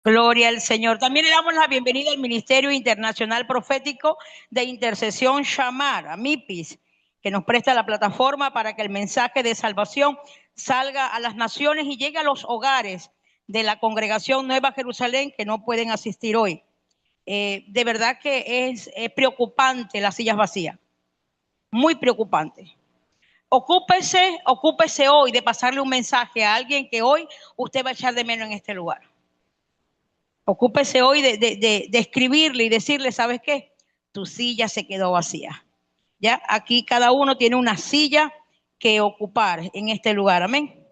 Gloria al Señor. También le damos la bienvenida al Ministerio Internacional Profético de Intercesión Shamar, a MIPIS, que nos presta la plataforma para que el mensaje de salvación salga a las naciones y llegue a los hogares de la congregación Nueva Jerusalén que no pueden asistir hoy. De verdad que es preocupante las sillas vacías, muy preocupante. Ocúpese hoy de pasarle un mensaje a alguien que hoy usted va a echar de menos en este lugar. Ocúpese hoy de escribirle y decirle, ¿sabes qué? Tu silla se quedó vacía. Ya, aquí cada uno tiene una silla que ocupar en este lugar. Amén.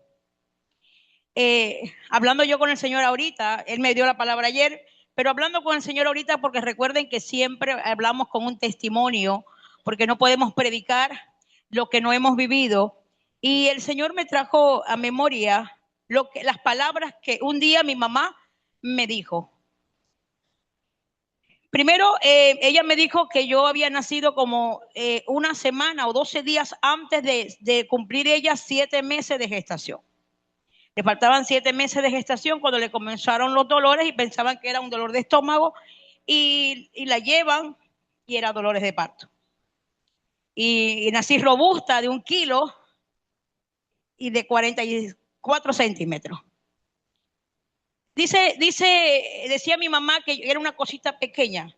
Hablando yo con el Señor ahorita, Él me dio la palabra ayer, pero hablando con el Señor ahorita, porque recuerden que siempre hablamos con un testimonio, porque no podemos predicar lo que no hemos vivido. Y el Señor me trajo a memoria las palabras que un día mi mamá me dijo. Primero, ella me dijo que yo había nacido como una semana o 12 días antes de cumplir ella 7 meses de gestación. Le faltaban 7 meses de gestación cuando le comenzaron los dolores y pensaban que era un dolor de estómago y la llevan y era dolores de parto. Y nací robusta de 1 kilo y de 44 centímetros. Decía mi mamá que era una cosita pequeña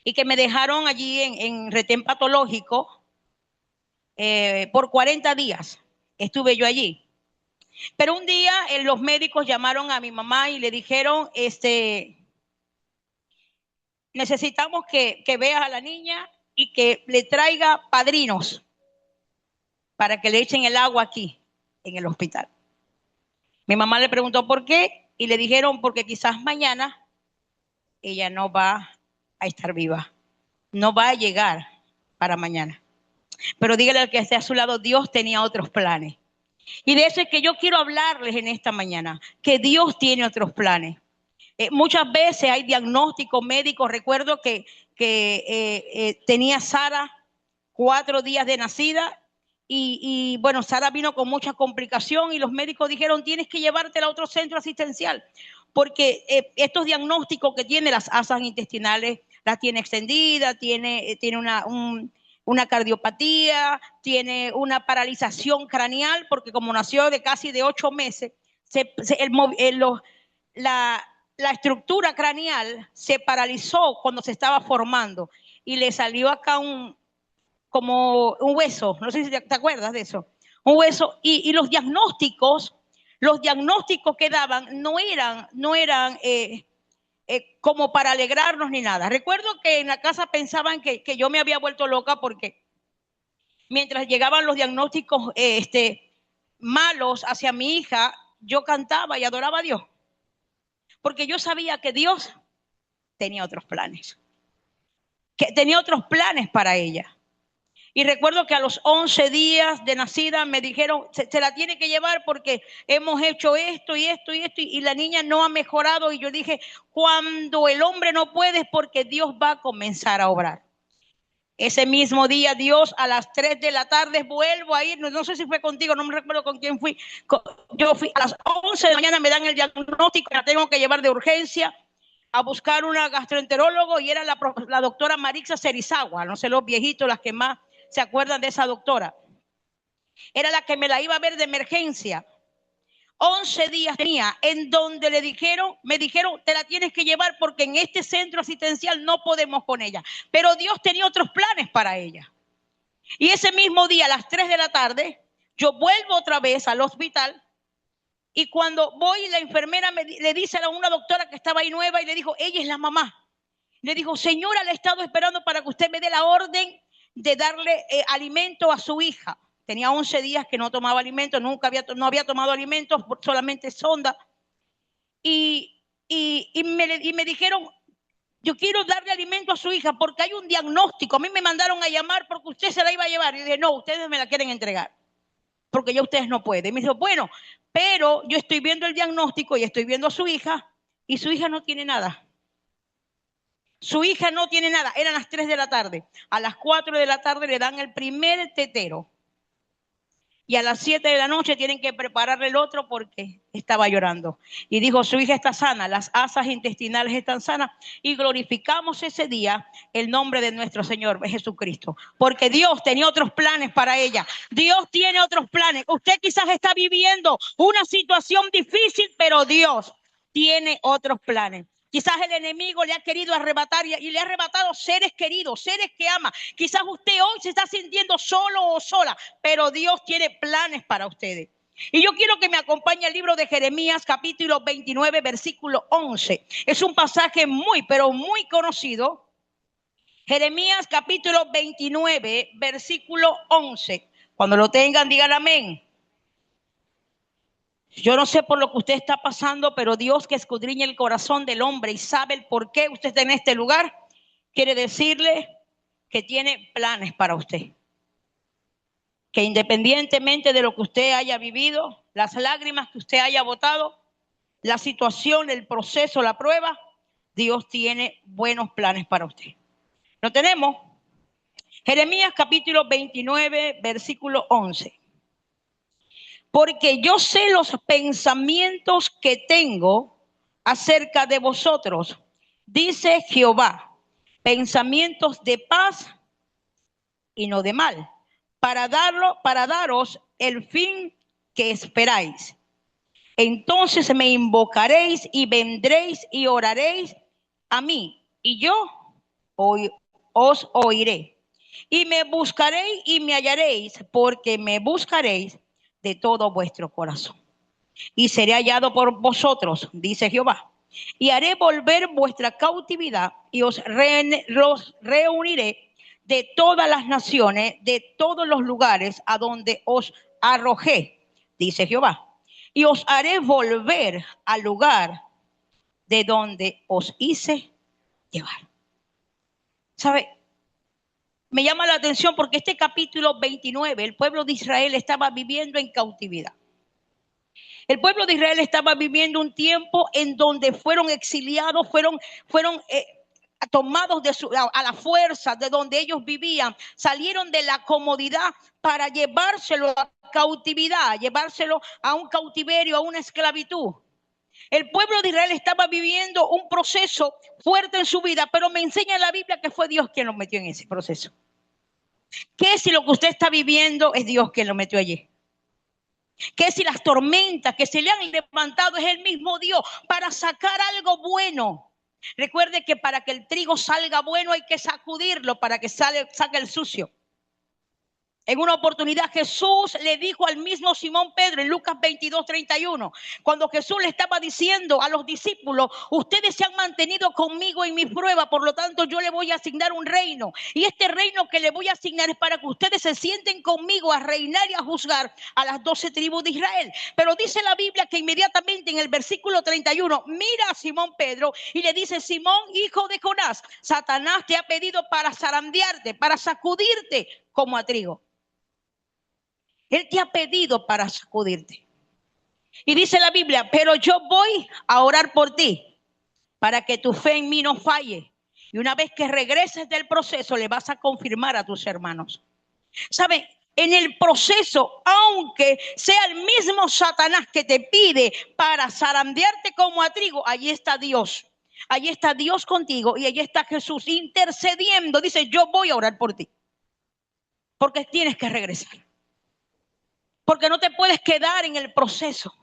y que me dejaron allí en retén patológico por 40 días. Estuve yo allí. Pero un día los médicos llamaron a mi mamá y le dijeron, necesitamos que veas a la niña y que le traiga padrinos para que le echen el agua aquí, en el hospital. Mi mamá le preguntó por qué y le dijeron porque quizás mañana ella no va a estar viva, no va a llegar para mañana. Pero dígale al que esté a su lado, Dios tenía otros planes. Y de eso es que yo quiero hablarles en esta mañana, que Dios tiene otros planes. Muchas veces hay diagnósticos médicos. Recuerdo que tenía Sara 4 días de nacida y bueno, Sara vino con mucha complicación y los médicos dijeron, tienes que llevártela a otro centro asistencial, porque estos diagnósticos que tiene las asas intestinales, las tiene extendida, tiene una cardiopatía, tiene una paralización craneal, porque como nació de casi de 8 meses, la estructura craneal se paralizó cuando se estaba formando y le salió acá como un hueso, no sé si te acuerdas de eso, un hueso, y los diagnósticos que daban no eran como para alegrarnos ni nada. Recuerdo que en la casa pensaban que yo me había vuelto loca porque mientras llegaban los diagnósticos malos hacia mi hija, yo cantaba y adoraba a Dios, porque yo sabía que Dios tenía otros planes, que tenía otros planes para ella. Y recuerdo que a los 11 días de nacida me dijeron, se la tiene que llevar porque hemos hecho esto y esto y esto, y la niña no ha mejorado. Y yo dije, cuando el hombre no puede es porque Dios va a comenzar a obrar. Ese mismo día, Dios, a las 3 de la tarde vuelvo a ir, no sé si fue contigo, no me recuerdo con quién fui. Yo fui a las 11 de la mañana, me dan el diagnóstico, la tengo que llevar de urgencia a buscar una gastroenterólogo y era la doctora Marixa Cerizagua, no sé los viejitos, las que más se acuerdan de esa doctora. Era la que me la iba a ver de emergencia. 11 días tenía en donde me dijeron, te la tienes que llevar porque en este centro asistencial no podemos con ella. Pero Dios tenía otros planes para ella. Y ese mismo día, a las 3 de la tarde, yo vuelvo otra vez al hospital y cuando voy, la enfermera le dice a una doctora que estaba ahí nueva y le dijo, ella es la mamá. Le dijo, señora, le he estado esperando para que usted me dé la orden de darle alimento a su hija. Tenía 11 días que no tomaba alimento, no había tomado alimentos, solamente sonda. Y me dijeron, yo quiero darle alimento a su hija porque hay un diagnóstico. A mí me mandaron a llamar porque usted se la iba a llevar. Y dije, no, ustedes me la quieren entregar porque ya ustedes no pueden. Y me dijo, bueno, pero yo estoy viendo el diagnóstico y estoy viendo a su hija y su hija no tiene nada. Su hija no tiene nada. Eran las 3 de la tarde. A las 4 de la tarde le dan el primer tetero. y a las 7 de la noche tienen que prepararle el otro porque estaba llorando. Y dijo, su hija está sana, las asas intestinales están sanas, y glorificamos ese día el nombre de nuestro Señor Jesucristo, porque Dios tenía otros planes para ella. Dios tiene otros planes. Usted quizás está viviendo una situación difícil, pero Dios tiene otros planes. Quizás el enemigo le ha querido arrebatar y le ha arrebatado seres queridos, seres que ama. Quizás usted hoy se está sintiendo solo o sola, pero Dios tiene planes para ustedes. Y yo quiero que me acompañe el libro de Jeremías, capítulo 29, versículo 11. Es un pasaje muy, pero muy conocido. Jeremías, capítulo 29, versículo 11. Cuando lo tengan, digan amén. Yo no sé por lo que usted está pasando, pero Dios, que escudriña el corazón del hombre y sabe el por qué usted está en este lugar, quiere decirle que tiene planes para usted. Que independientemente de lo que usted haya vivido, las lágrimas que usted haya botado, la situación, el proceso, la prueba, Dios tiene buenos planes para usted. ¿Lo tenemos? Jeremías capítulo 29, versículo 11. Porque yo sé los pensamientos que tengo acerca de vosotros, dice Jehová, pensamientos de paz y no de mal, para daros el fin que esperáis. Entonces me invocaréis y vendréis y oraréis a mí, y yo os oiré. Y me buscaréis y me hallaréis, porque me buscaréis de todo vuestro corazón. Y seré hallado por vosotros, dice Jehová. Y haré volver vuestra cautividad y os reuniré de todas las naciones, de todos los lugares a donde os arrojé, dice Jehová. Y os haré volver al lugar de donde os hice llevar. ¿Sabe? Me llama la atención porque este capítulo 29, el pueblo de Israel estaba viviendo en cautividad. El pueblo de Israel estaba viviendo un tiempo en donde fueron exiliados, fueron tomados a la fuerza de donde ellos vivían, salieron de la comodidad para llevárselo a cautividad, llevárselo a un cautiverio, a una esclavitud. El pueblo de Israel estaba viviendo un proceso fuerte en su vida, pero me enseña la Biblia que fue Dios quien los metió en ese proceso. ¿Qué si lo que usted está viviendo es Dios quien lo metió allí? ¿Qué si las tormentas que se le han levantado es el mismo Dios para sacar algo bueno? Recuerde que para que el trigo salga bueno hay que sacudirlo para que saque el sucio. En una oportunidad Jesús le dijo al mismo Simón Pedro en Lucas 22, 31, cuando Jesús le estaba diciendo a los discípulos, ustedes se han mantenido conmigo en mi prueba, por lo tanto yo le voy a asignar un reino. Y este reino que le voy a asignar es para que ustedes se sienten conmigo a reinar y a juzgar a las 12 tribus de Israel. Pero dice la Biblia que inmediatamente en el versículo 31, mira a Simón Pedro y le dice, Simón, hijo de Jonás, Satanás te ha pedido para zarandearte, para sacudirte como a trigo. Él te ha pedido para sacudirte. Y dice la Biblia, pero yo voy a orar por ti para que tu fe en mí no falle. Y una vez que regreses del proceso, le vas a confirmar a tus hermanos. ¿Saben? En el proceso, aunque sea el mismo Satanás que te pide para zarandearte como a trigo, allí está Dios. Allí está Dios contigo y allí está Jesús intercediendo. Dice, yo voy a orar por ti. Porque tienes que regresar. Porque no te puedes quedar en el proceso.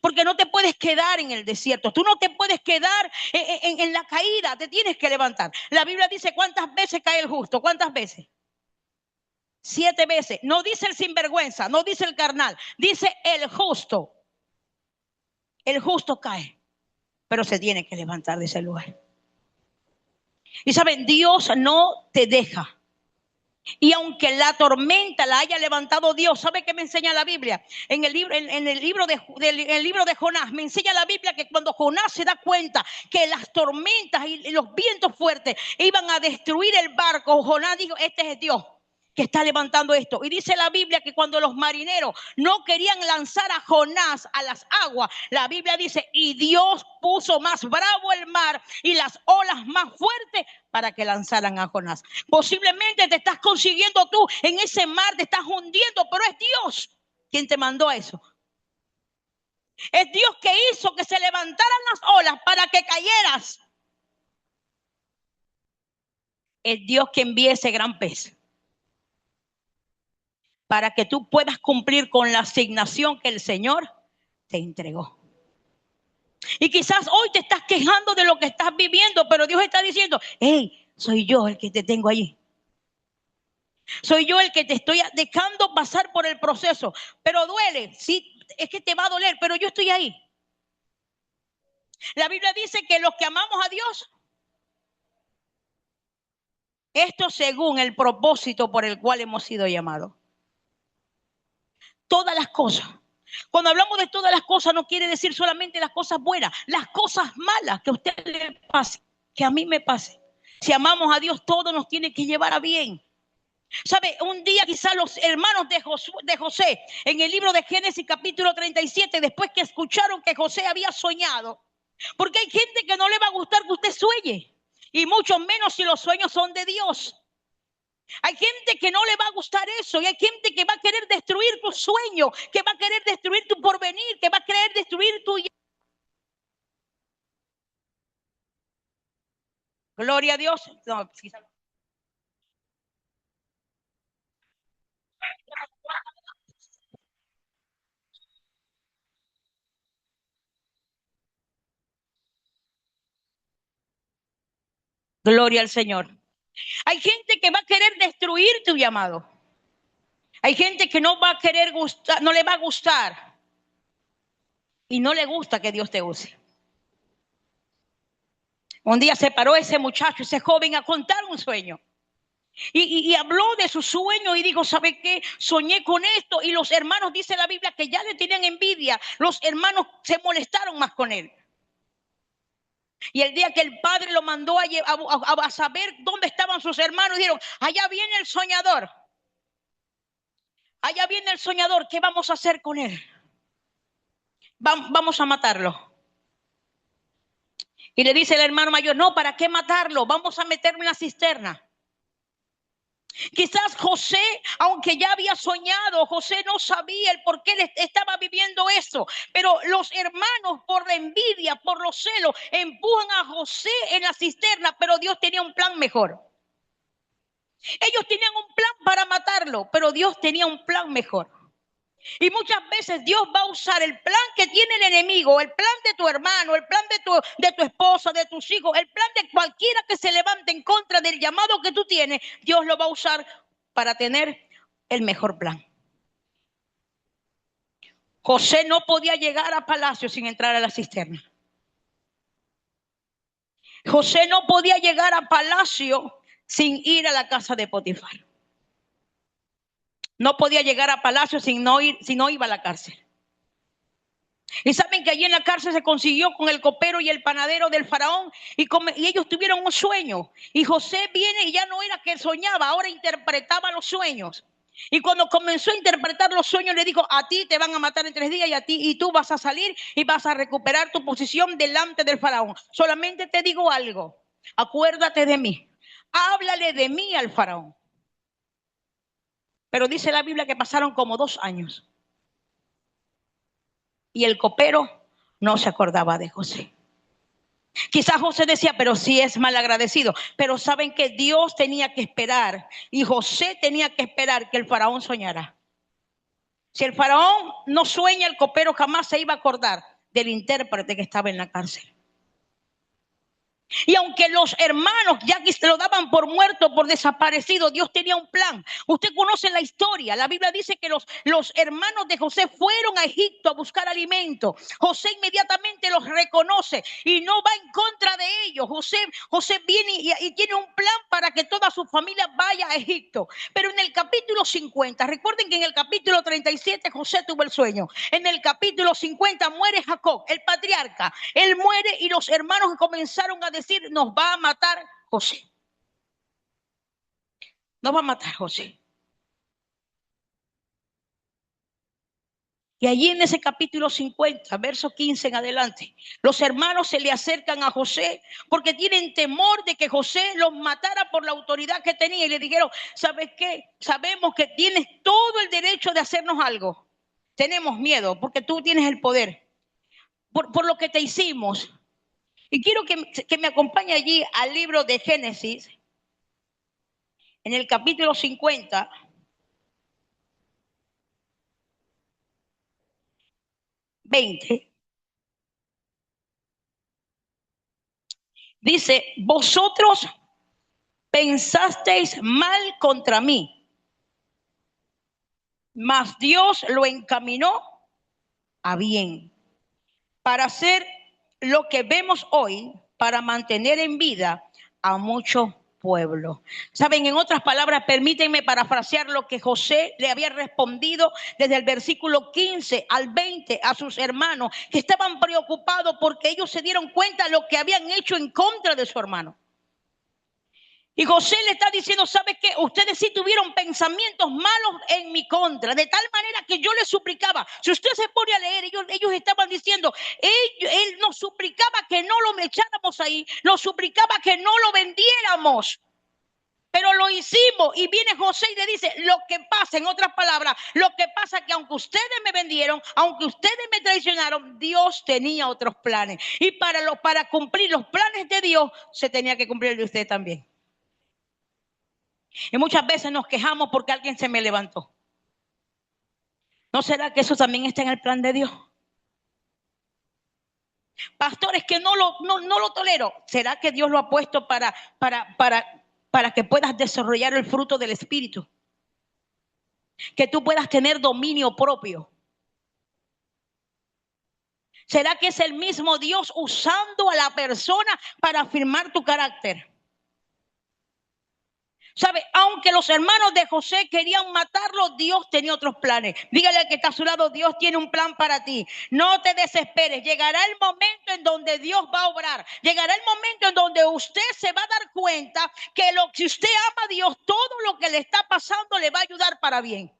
Porque no te puedes quedar en el desierto. Tú no te puedes quedar en la caída. Te tienes que levantar. La Biblia dice cuántas veces cae el justo. ¿Cuántas veces? 7 veces. No dice el sinvergüenza. No dice el carnal. Dice el justo. El justo cae. Pero se tiene que levantar de ese lugar. Y saben, Dios no te deja. Y aunque la tormenta la haya levantado Dios, ¿sabe qué me enseña la Biblia? En el libro de Jonás, me enseña la Biblia que cuando Jonás se da cuenta que las tormentas y los vientos fuertes iban a destruir el barco, Jonás dijo, este es Dios que está levantando esto. Y dice la Biblia que cuando los marineros no querían lanzar a Jonás a las aguas, la Biblia dice, y Dios puso más bravo el mar y las olas más fuertes para que lanzaran a Jonás. Posiblemente te estás consiguiendo tú en ese mar, te estás hundiendo, pero es Dios ¿Quién te mandó a eso? Es Dios que hizo que se levantaran las olas para que cayeras. Es Dios que envía ese gran pez para que tú puedas cumplir con la asignación que el Señor te entregó. Y quizás hoy te estás quejando de lo que estás viviendo, pero Dios está diciendo, hey, soy yo el que te tengo allí. Soy yo el que te estoy dejando pasar por el proceso. Pero duele, sí, es que te va a doler, pero yo estoy ahí. La Biblia dice que los que amamos a Dios, esto según el propósito por el cual hemos sido llamados. Todas las cosas. Cuando hablamos de todas las cosas, no quiere decir solamente las cosas buenas, las cosas malas que a usted le pase, que a mí me pase. Si amamos a Dios, todo nos tiene que llevar a bien. ¿Sabe? Un día quizás los hermanos de José, en el libro de Génesis capítulo 37, después que escucharon que José había soñado, porque hay gente que no le va a gustar que usted sueñe, y mucho menos si los sueños son de Dios. Hay gente que no le va a gustar eso, y hay gente que va a querer destruir tu sueño, que va a querer destruir tu porvenir, que va a querer destruir tu... Gloria a Dios. No, quizás... Gloria al Señor. Hay gente que va a querer destruir tu llamado. Hay gente que no va a querer gustar, no le va a gustar. Y no le gusta que Dios te use. Un día se paró ese muchacho, ese joven, a contar un sueño. Y habló de su sueño y dijo, ¿sabe qué? Soñé con esto. Y los hermanos, dice la Biblia, que ya le tenían envidia. Los hermanos se molestaron más con él. Y el día que el padre lo mandó a saber dónde estaban sus hermanos, dijeron, allá viene el soñador. Allá viene el soñador, ¿qué vamos a hacer con él? Vamos a matarlo. Y le dice el hermano mayor, no, ¿para qué matarlo? Vamos a meterlo en la cisterna. Quizás José, aunque ya había soñado, José no sabía el por qué él estaba viviendo eso. Pero los hermanos, por la envidia, por los celos, empujan a José en la cisterna, pero Dios tenía un plan mejor. Ellos tenían un plan para matarlo, pero Dios tenía un plan mejor. Y muchas veces Dios va a usar el plan que tiene el enemigo, el plan de tu hermano, el plan de tu esposa, de tus hijos, el plan de cualquiera que se levante en contra del llamado que tú tienes. Dios lo va a usar para tener el mejor plan. José no podía llegar a palacio sin entrar a la cisterna. José no podía llegar a palacio sin ir a la casa de Potifar. No podía llegar a palacio si no iba a la cárcel. Y saben que allí en la cárcel se consiguió con el copero y el panadero del faraón y ellos tuvieron un sueño. Y José viene y ya no era que soñaba, ahora interpretaba los sueños. Y cuando comenzó a interpretar los sueños le dijo, a ti te van a matar en 3 días y tú vas a salir y vas a recuperar tu posición delante del faraón. Solamente te digo algo, acuérdate de mí, háblale de mí al faraón. Pero dice la Biblia que pasaron como 2 años. Y el copero no se acordaba de José. Quizás José decía, pero sí es malagradecido. Pero saben que Dios tenía que esperar y José tenía que esperar que el faraón soñara. Si el faraón no sueña, el copero jamás se iba a acordar del intérprete que estaba en la cárcel. Y aunque los hermanos ya lo daban por muerto, por desaparecido, Dios tenía un plan. Usted conoce la historia. La Biblia dice que los hermanos de José fueron a Egipto a buscar alimento. José inmediatamente los reconoce y no va en contra de ellos. José viene y tiene un plan para que toda su familia vaya a Egipto. Pero en el capítulo 50, recuerden que en el capítulo 37 José tuvo el sueño. En el capítulo 50 muere Jacob, el patriarca. Él muere y los hermanos comenzaron a decir, nos va a matar José. Nos va a matar José. Y allí en ese capítulo 50, verso 15 en adelante, los hermanos se le acercan a José porque tienen temor de que José los matara por la autoridad que tenía. Y le dijeron, ¿sabes qué? Sabemos que tienes todo el derecho de hacernos algo, tenemos miedo porque tú tienes el poder, por lo que te hicimos. Y quiero que me acompañe allí al libro de Génesis, en el capítulo 50, dice: vosotros pensasteis mal contra mí, mas Dios lo encaminó a bien, para hacer lo que vemos hoy, para mantener en vida a muchos pueblos. Saben, en otras palabras, permítanme parafrasear lo que José le había respondido desde el versículo 15 al 20 a sus hermanos, que estaban preocupados porque ellos se dieron cuenta de lo que habían hecho en contra de su hermano. Y José le está diciendo: ¿sabe qué? Ustedes sí tuvieron pensamientos malos en mi contra, de tal manera que yo les suplicaba. Si usted se pone a leer, ellos estaban diciendo, él nos suplicaba que no lo echáramos ahí, nos suplicaba que no lo vendiéramos. Pero lo hicimos, y viene José y le dice: lo que pasa, en otras palabras, lo que pasa es que aunque ustedes me vendieron, aunque ustedes me traicionaron, Dios tenía otros planes. Y para cumplir los planes de Dios, se tenía que cumplir el de usted también. Y muchas veces nos quejamos porque alguien se me levantó. ¿No será que eso también está en el plan de Dios? Pastor, es que no lo tolero. ¿Será que Dios lo ha puesto para que puedas desarrollar el fruto del Espíritu? Que tú puedas tener dominio propio. ¿Será que es el mismo Dios usando a la persona para afirmar tu carácter? ¿Sabe? Aunque los hermanos de José querían matarlo, Dios tenía otros planes. Dígale al que está a su lado: Dios tiene un plan para ti. No te desesperes. Llegará el momento en donde Dios va a obrar. Llegará el momento en donde usted se va a dar cuenta que si usted ama a Dios, todo lo que le está pasando le va a ayudar para bien.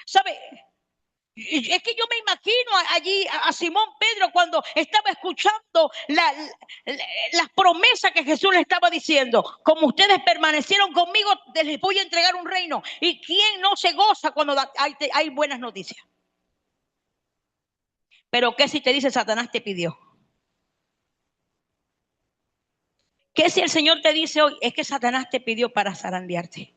¿Sabe? Es que yo me imagino allí a Simón Pedro cuando estaba escuchando las promesas que Jesús le estaba diciendo. Como ustedes permanecieron conmigo, les voy a entregar un reino. ¿Y quién no se goza cuando hay buenas noticias? Pero ¿qué si te dice: Satanás te pidió? ¿Qué si el Señor te dice hoy: es que Satanás te pidió para zarandearte?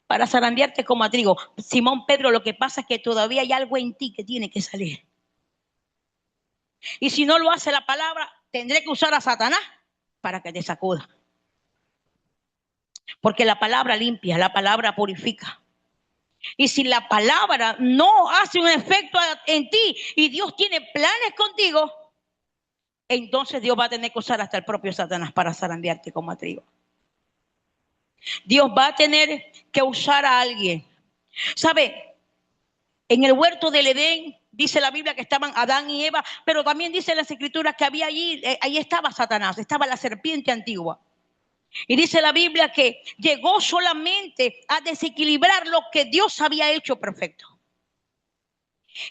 Para zarandearte como a trigo. Simón Pedro, lo que pasa es que todavía hay algo en ti que tiene que salir. Y si no lo hace la palabra, tendré que usar a Satanás para que te sacuda. Porque la palabra limpia, la palabra purifica. Y si la palabra no hace un efecto en ti y Dios tiene planes contigo, entonces Dios va a tener que usar hasta el propio Satanás para zarandearte como a trigo. Dios va a tener que usar a alguien. ¿Sabe? En el huerto del Edén dice la Biblia que estaban Adán y Eva, pero también dice en las Escrituras que había allí, ahí estaba Satanás, estaba la serpiente antigua. Y dice la Biblia que llegó solamente a desequilibrar lo que Dios había hecho perfecto.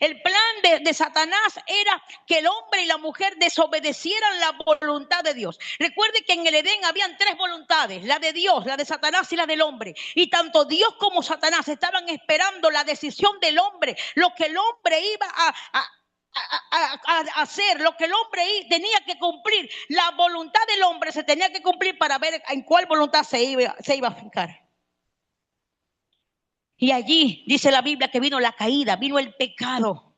El plan de Satanás era que el hombre y la mujer desobedecieran la voluntad de Dios. Recuerde que en el Edén habían tres voluntades: la de Dios, la de Satanás y la del hombre. Y tanto Dios como Satanás estaban esperando la decisión del hombre, lo que el hombre iba a hacer, lo que el hombre tenía que cumplir. La voluntad del hombre se tenía que cumplir para ver en cuál voluntad se iba a fijar. Y allí dice la Biblia que vino la caída, vino el pecado.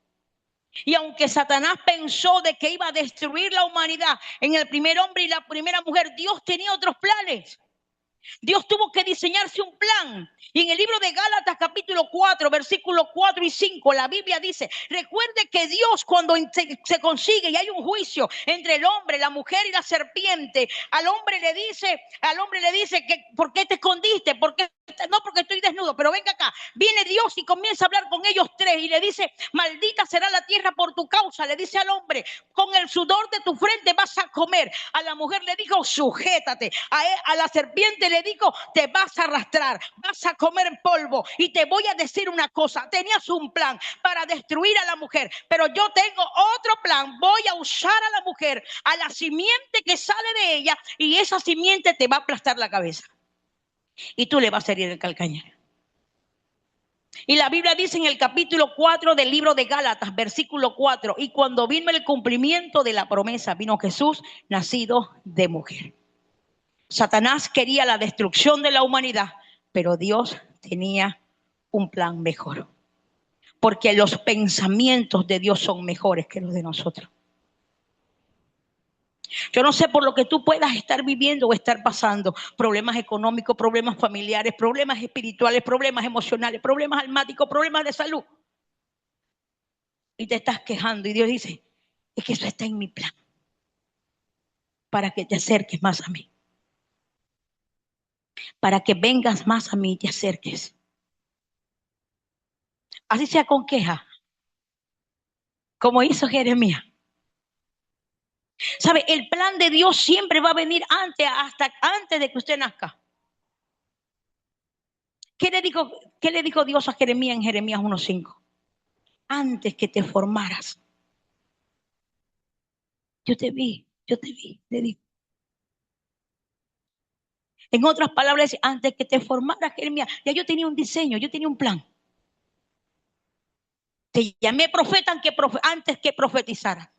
Y aunque Satanás pensó de que iba a destruir la humanidad en el primer hombre y la primera mujer, Dios tenía otros planes. Dios tuvo que diseñarse un plan. Y en el libro de Gálatas capítulo 4, versículos 4 y 5, la Biblia dice: recuerde que Dios, cuando se consigue y hay un juicio entre el hombre, la mujer y la serpiente, al hombre le dice que ¿por qué te escondiste? No, porque estoy desnudo, pero venga acá. Viene Dios y comienza a hablar con ellos tres y le dice: maldita será la tierra por tu causa. Le dice al hombre: con el sudor de tu frente vas a comer. A la mujer le dijo: sujétate. A la serpiente le dijo: te vas a arrastrar, vas a comer polvo. Y te voy a decir una cosa: tenías un plan para destruir a la mujer, pero yo tengo otro plan. Voy a usar a la mujer, a la simiente que sale de ella, y esa simiente te va a aplastar la cabeza y tú le vas a herir el calcañar. Y la Biblia dice en el capítulo 4 del libro de Gálatas, versículo 4, y cuando vino el cumplimiento de la promesa, vino Jesús, nacido de mujer. Satanás quería la destrucción de la humanidad, pero Dios tenía un plan mejor. Porque los pensamientos de Dios son mejores que los de nosotros. Yo no sé por lo que tú puedas estar viviendo o estar pasando, problemas económicos, problemas familiares, problemas espirituales, problemas emocionales, problemas almáticos, problemas de salud. Y te estás quejando y Dios dice, es que eso está en mi plan, para que te acerques más a mí, para que vengas más a mí y te acerques. Así sea con queja, como hizo Jeremías. ¿Sabe? El plan de Dios siempre va a venir hasta antes de que usted nazca. ¿Qué le dijo Dios a Jeremías en Jeremías 1:5? Antes que te formaras, yo te vi, le digo. En otras palabras, antes que te formaras, Jeremías, ya yo tenía un diseño, yo tenía un plan. Te llamé profeta antes que profetizara.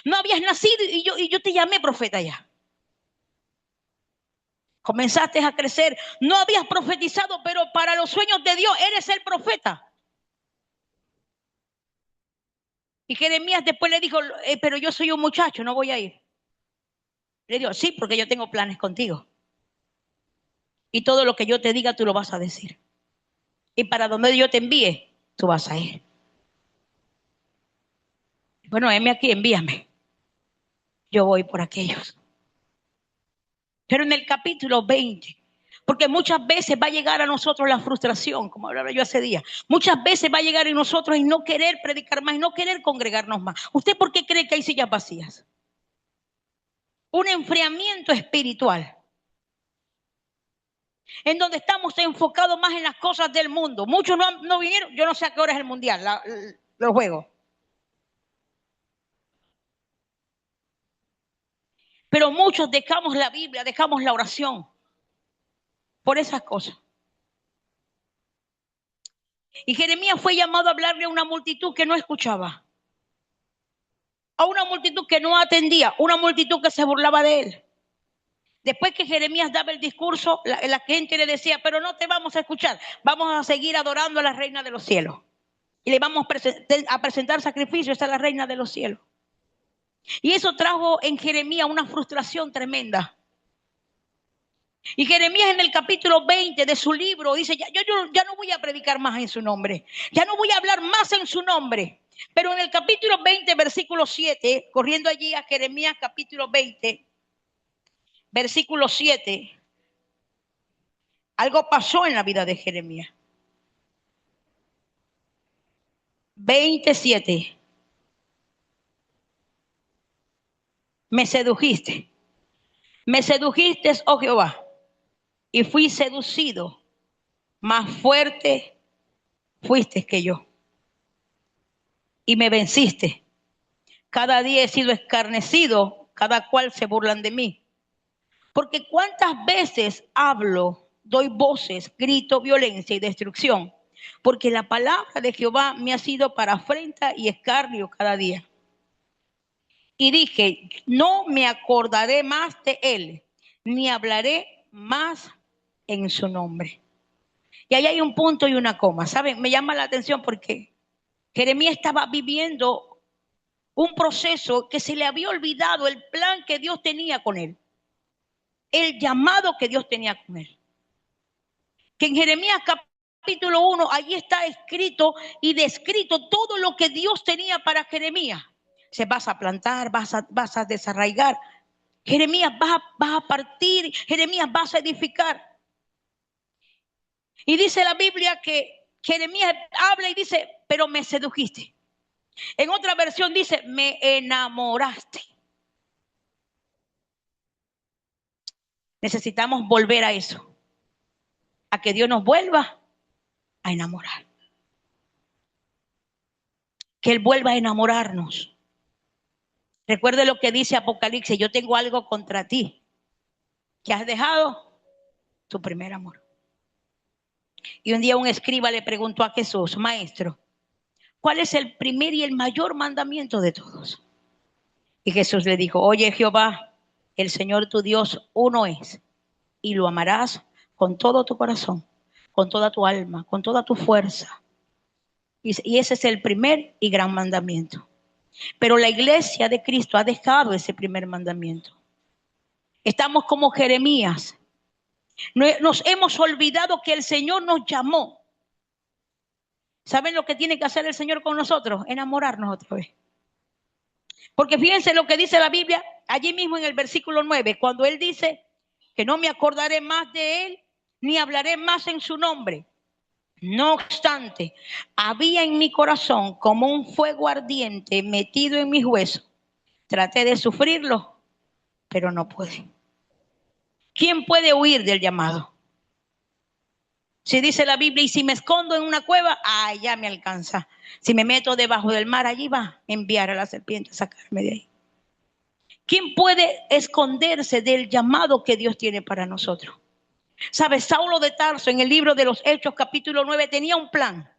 No habías nacido y yo te llamé profeta ya. Comenzaste a crecer, no habías profetizado, pero para los sueños de Dios eres el profeta. Y Jeremías después le dijo, pero yo soy un muchacho, no voy a ir. Le digo, sí, porque yo tengo planes contigo. Y todo lo que yo te diga, tú lo vas a decir. Y para donde yo te envíe, tú vas a ir. Bueno, heme aquí, envíame. Yo voy por aquellos. Pero en el capítulo 20, porque muchas veces va a llegar a nosotros la frustración, como hablaba yo hace días. Muchas veces va a llegar en nosotros y no querer predicar más, y no querer congregarnos más. ¿Usted por qué cree que hay sillas vacías? Un enfriamiento espiritual, en donde estamos enfocados más en las cosas del mundo. Muchos no vinieron, yo no sé a qué hora es el mundial, los juegos. Pero muchos dejamos la Biblia, dejamos la oración por esas cosas. Y Jeremías fue llamado a hablarle a una multitud que no escuchaba, a una multitud que no atendía, una multitud que se burlaba de él. Después que Jeremías daba el discurso, la gente le decía, pero no te vamos a escuchar, vamos a seguir adorando a la reina de los cielos. Y le vamos a presentar sacrificios a la reina de los cielos. Y eso trajo en Jeremías una frustración tremenda. Y Jeremías en el capítulo 20 de su libro dice, yo ya no voy a predicar más en su nombre, ya no voy a hablar más en su nombre. Pero en el capítulo 20, versículo 7, corriendo allí a Jeremías capítulo 20, versículo 7, algo pasó en la vida de Jeremías. 27. Me sedujiste, oh Jehová, y fui seducido, más fuerte fuiste que yo, y me venciste. Cada día he sido escarnecido, cada cual se burlan de mí. Porque cuántas veces hablo, doy voces, grito violencia y destrucción, porque la palabra de Jehová me ha sido para afrenta y escarnio cada día. Y dije, no me acordaré más de él, ni hablaré más en su nombre. Y ahí hay un punto y una coma, ¿saben? Me llama la atención porque Jeremías estaba viviendo un proceso que se le había olvidado el plan que Dios tenía con él, el llamado que Dios tenía con él. Que en Jeremías capítulo 1, allí está escrito y descrito todo lo que Dios tenía para Jeremías. Se vas a plantar, vas a desarraigar. Jeremías vas a partir, Jeremías vas a edificar. Y dice la Biblia que Jeremías habla y dice, pero me sedujiste. En otra versión dice, me enamoraste. Necesitamos volver a eso, a que Dios nos vuelva a enamorar. Que Él vuelva a enamorarnos. Recuerde lo que dice Apocalipsis, yo tengo algo contra ti, que has dejado tu primer amor. Y un día un escriba le preguntó a Jesús: Maestro, ¿cuál es el primer y el mayor mandamiento de todos? Y Jesús le dijo: Oye, Jehová, el Señor tu Dios uno es, y lo amarás con todo tu corazón, con toda tu alma, con toda tu fuerza. Y ese es el primer y gran mandamiento. Pero la iglesia de Cristo ha dejado ese primer mandamiento. Estamos como Jeremías. Nos hemos olvidado que el Señor nos llamó. ¿Saben lo que tiene que hacer el Señor con nosotros? Enamorarnos otra vez. Porque fíjense lo que dice la Biblia allí mismo en el versículo 9, cuando Él dice que no me acordaré más de Él, ni hablaré más en su nombre. No obstante, había en mi corazón como un fuego ardiente metido en mis huesos. Traté de sufrirlo, pero no pude. ¿Quién puede huir del llamado? Si dice la Biblia, y si me escondo en una cueva, ya me alcanza. Si me meto debajo del mar, allí va a enviar a la serpiente a sacarme de ahí. ¿Quién puede esconderse del llamado que Dios tiene para nosotros? ¿Sabes? Saulo de Tarso, en el libro de los Hechos, capítulo 9, tenía un plan.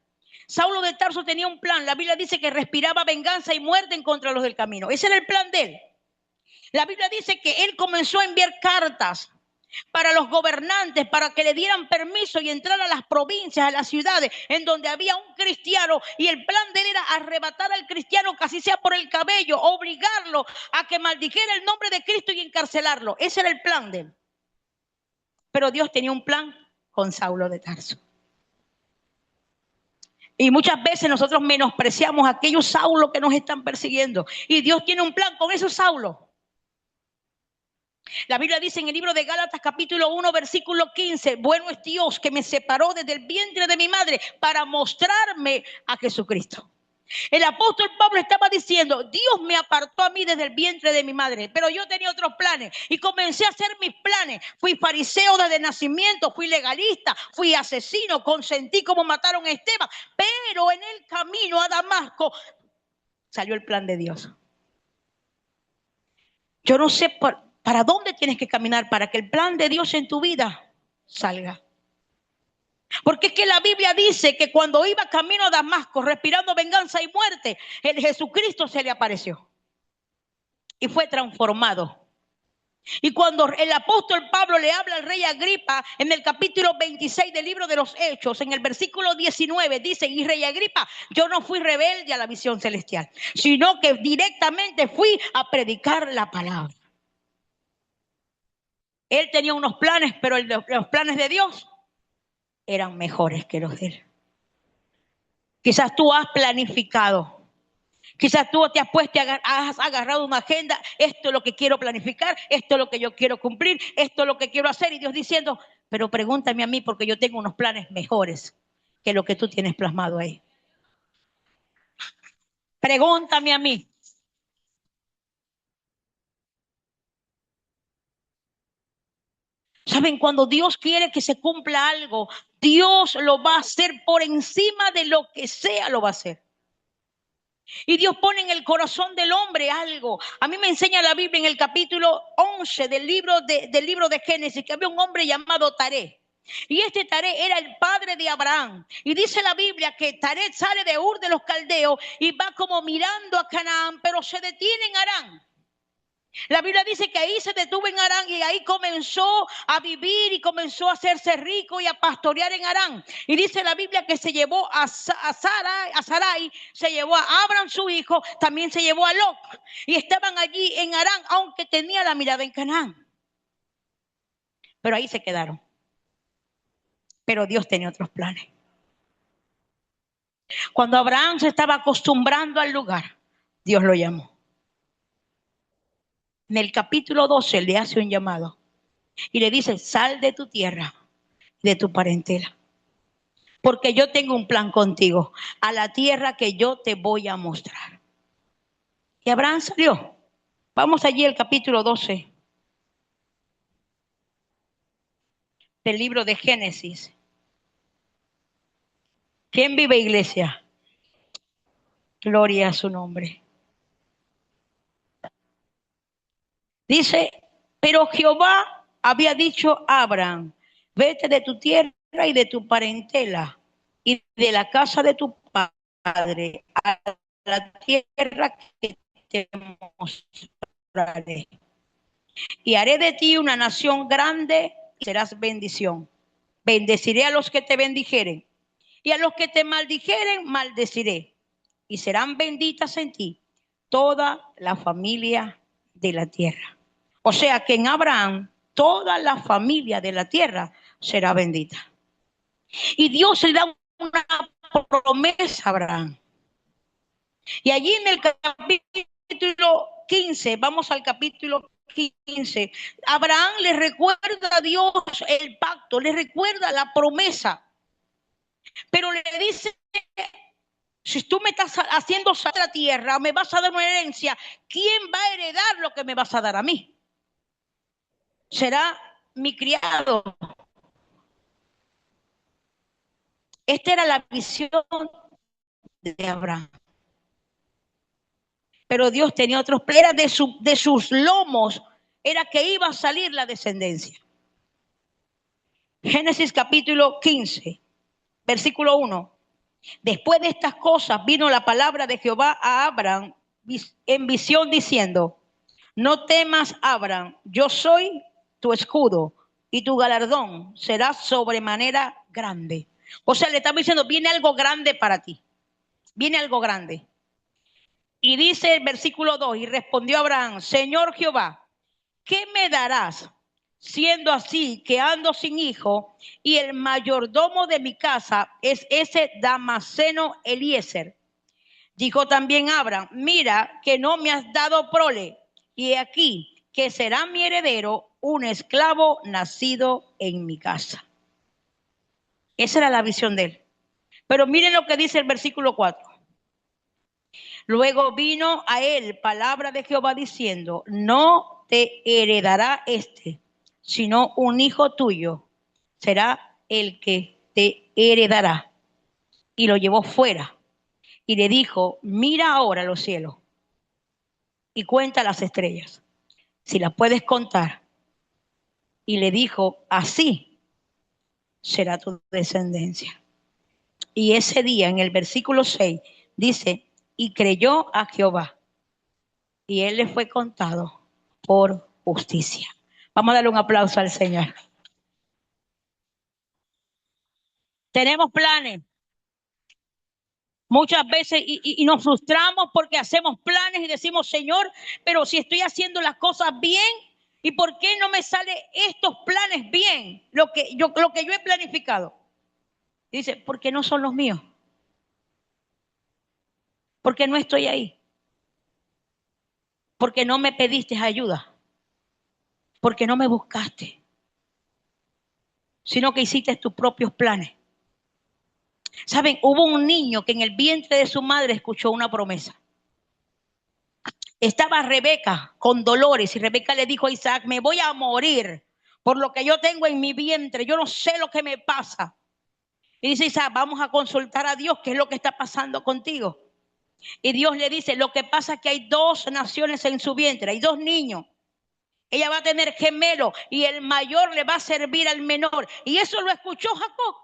Saulo de Tarso tenía un plan. La Biblia dice que respiraba venganza y muerte en contra de los del camino. Ese era el plan de él. La Biblia dice que él comenzó a enviar cartas para los gobernantes, para que le dieran permiso y entrar a las provincias, a las ciudades en donde había un cristiano, y el plan de él era arrebatar al cristiano, casi sea por el cabello, obligarlo a que maldijera el nombre de Cristo y encarcelarlo. Ese era el plan de él. Pero Dios tenía un plan con Saulo de Tarso. Y muchas veces nosotros menospreciamos a aquellos Saulos que nos están persiguiendo, y Dios tiene un plan con esos Saulos. La Biblia dice en el libro de Gálatas capítulo 1 versículo 15: bueno es Dios que me separó desde el vientre de mi madre para mostrarme a Jesucristo. El apóstol Pablo estaba diciendo: Dios me apartó a mí desde el vientre de mi madre, pero yo tenía otros planes y comencé a hacer mis planes. Fui fariseo desde nacimiento, fui legalista, fui asesino, consentí como mataron a Esteban, pero en el camino a Damasco salió el plan de Dios. Yo no sé para dónde tienes que caminar para que el plan de Dios en tu vida salga. Porque es que la Biblia dice que cuando iba camino a Damasco, respirando venganza y muerte, el Jesucristo se le apareció y fue transformado. Y cuando el apóstol Pablo le habla al rey Agripa en el capítulo 26 del libro de los Hechos, en el versículo 19, dice: y rey Agripa, yo no fui rebelde a la visión celestial, sino que directamente fui a predicar la palabra. Él tenía unos planes, pero los planes de Dios eran mejores que los de él. Quizás tú has planificado, quizás tú te has puesto, has agarrado una agenda: esto es lo que quiero planificar, esto es lo que yo quiero cumplir, esto es lo que quiero hacer, y Dios diciendo: pero pregúntame a mí, porque yo tengo unos planes mejores que lo que tú tienes plasmado ahí. Pregúntame a mí. ¿Saben? Cuando Dios quiere que se cumpla algo, Dios lo va a hacer por encima de lo que sea, lo va a hacer. Y Dios pone en el corazón del hombre algo. A mí me enseña la Biblia en el capítulo 11 del libro de Génesis, que había un hombre llamado Taré. Y este Taré era el padre de Abraham. Y dice la Biblia que Taré sale de Ur de los Caldeos y va como mirando a Canaán, pero se detiene en Harán. La Biblia dice que ahí se detuvo en Harán y ahí comenzó a vivir y comenzó a hacerse rico y a pastorear en Harán. Y dice la Biblia que se llevó a Sarai, se llevó a Abraham su hijo, también se llevó a Lot. Y estaban allí en Harán, aunque tenía la mirada en Canaán. Pero ahí se quedaron. Pero Dios tenía otros planes. Cuando Abraham se estaba acostumbrando al lugar, Dios lo llamó. En el capítulo 12 le hace un llamado y le dice: sal de tu tierra, de tu parentela, porque yo tengo un plan contigo, a la tierra que yo te voy a mostrar. Y Abraham salió. Vamos allí al capítulo 12 del libro de Génesis. ¿Quién vive, iglesia? Gloria a su nombre. Dice: pero Jehová había dicho a Abraham: vete de tu tierra y de tu parentela y de la casa de tu padre a la tierra que te mostraré. Y haré de ti una nación grande y serás bendición. Bendeciré a los que te bendijeren y a los que te maldijeren maldeciré. Y serán benditas en ti toda la familia de la tierra. O sea que en Abraham toda la familia de la tierra será bendita. Y Dios le da una promesa a Abraham. Y allí en el capítulo 15, vamos al capítulo 15, Abraham le recuerda a Dios el pacto, le recuerda la promesa, pero le dice, si tú me estás haciendo salir a la tierra, me vas a dar una herencia, ¿quién va a heredar lo que me vas a dar a mí? Será mi criado. Esta era la visión de Abraham. Pero Dios tenía otros planes, de sus lomos era que iba a salir la descendencia. Génesis capítulo 15, versículo 1. Después de estas cosas vino la palabra de Jehová a Abraham en visión diciendo, no temas, Abraham, yo soy tu escudo y tu galardón será sobremanera grande. O sea, le estaba diciendo, viene algo grande para ti, viene algo grande. Y dice el versículo 2, y respondió Abraham, Señor Jehová, ¿qué me darás? Siendo así que ando sin hijo y el mayordomo de mi casa es ese Damaseno Eliezer. Dijo también Abraham, mira que no me has dado prole, y aquí que será mi heredero un esclavo nacido en mi casa. Esa era la visión de él. Pero miren lo que dice el versículo 4. Luego vino a él palabra de Jehová diciendo, no te heredará sino un hijo tuyo será el que te heredará. Y lo llevó fuera y le dijo, mira ahora los cielos y cuenta las estrellas, si las puedes contar. Y le dijo, así será tu descendencia. Y ese día, en el versículo 6, dice, y creyó a Jehová, y él le fue contado por justicia. Vamos a darle un aplauso al Señor. Tenemos planes. Muchas veces y nos frustramos porque hacemos planes y decimos, Señor, pero si estoy haciendo las cosas bien, ¿y por qué no me salen estos planes bien? Lo que yo he planificado. Dice, porque no son los míos. Porque no estoy ahí. Porque no me pediste ayuda. Porque no me buscaste. Sino que hiciste tus propios planes. Saben, hubo un niño que en el vientre de su madre escuchó una promesa. Estaba Rebeca con dolores y Rebeca le dijo a Isaac, me voy a morir por lo que yo tengo en mi vientre, yo no sé lo que me pasa. Y dice Isaac, vamos a consultar a Dios qué es lo que está pasando contigo. Y Dios le dice, lo que pasa es que hay 2 naciones en su vientre, hay 2 niños. Ella va a tener gemelos y el mayor le va a servir al menor. Y eso lo escuchó Jacob.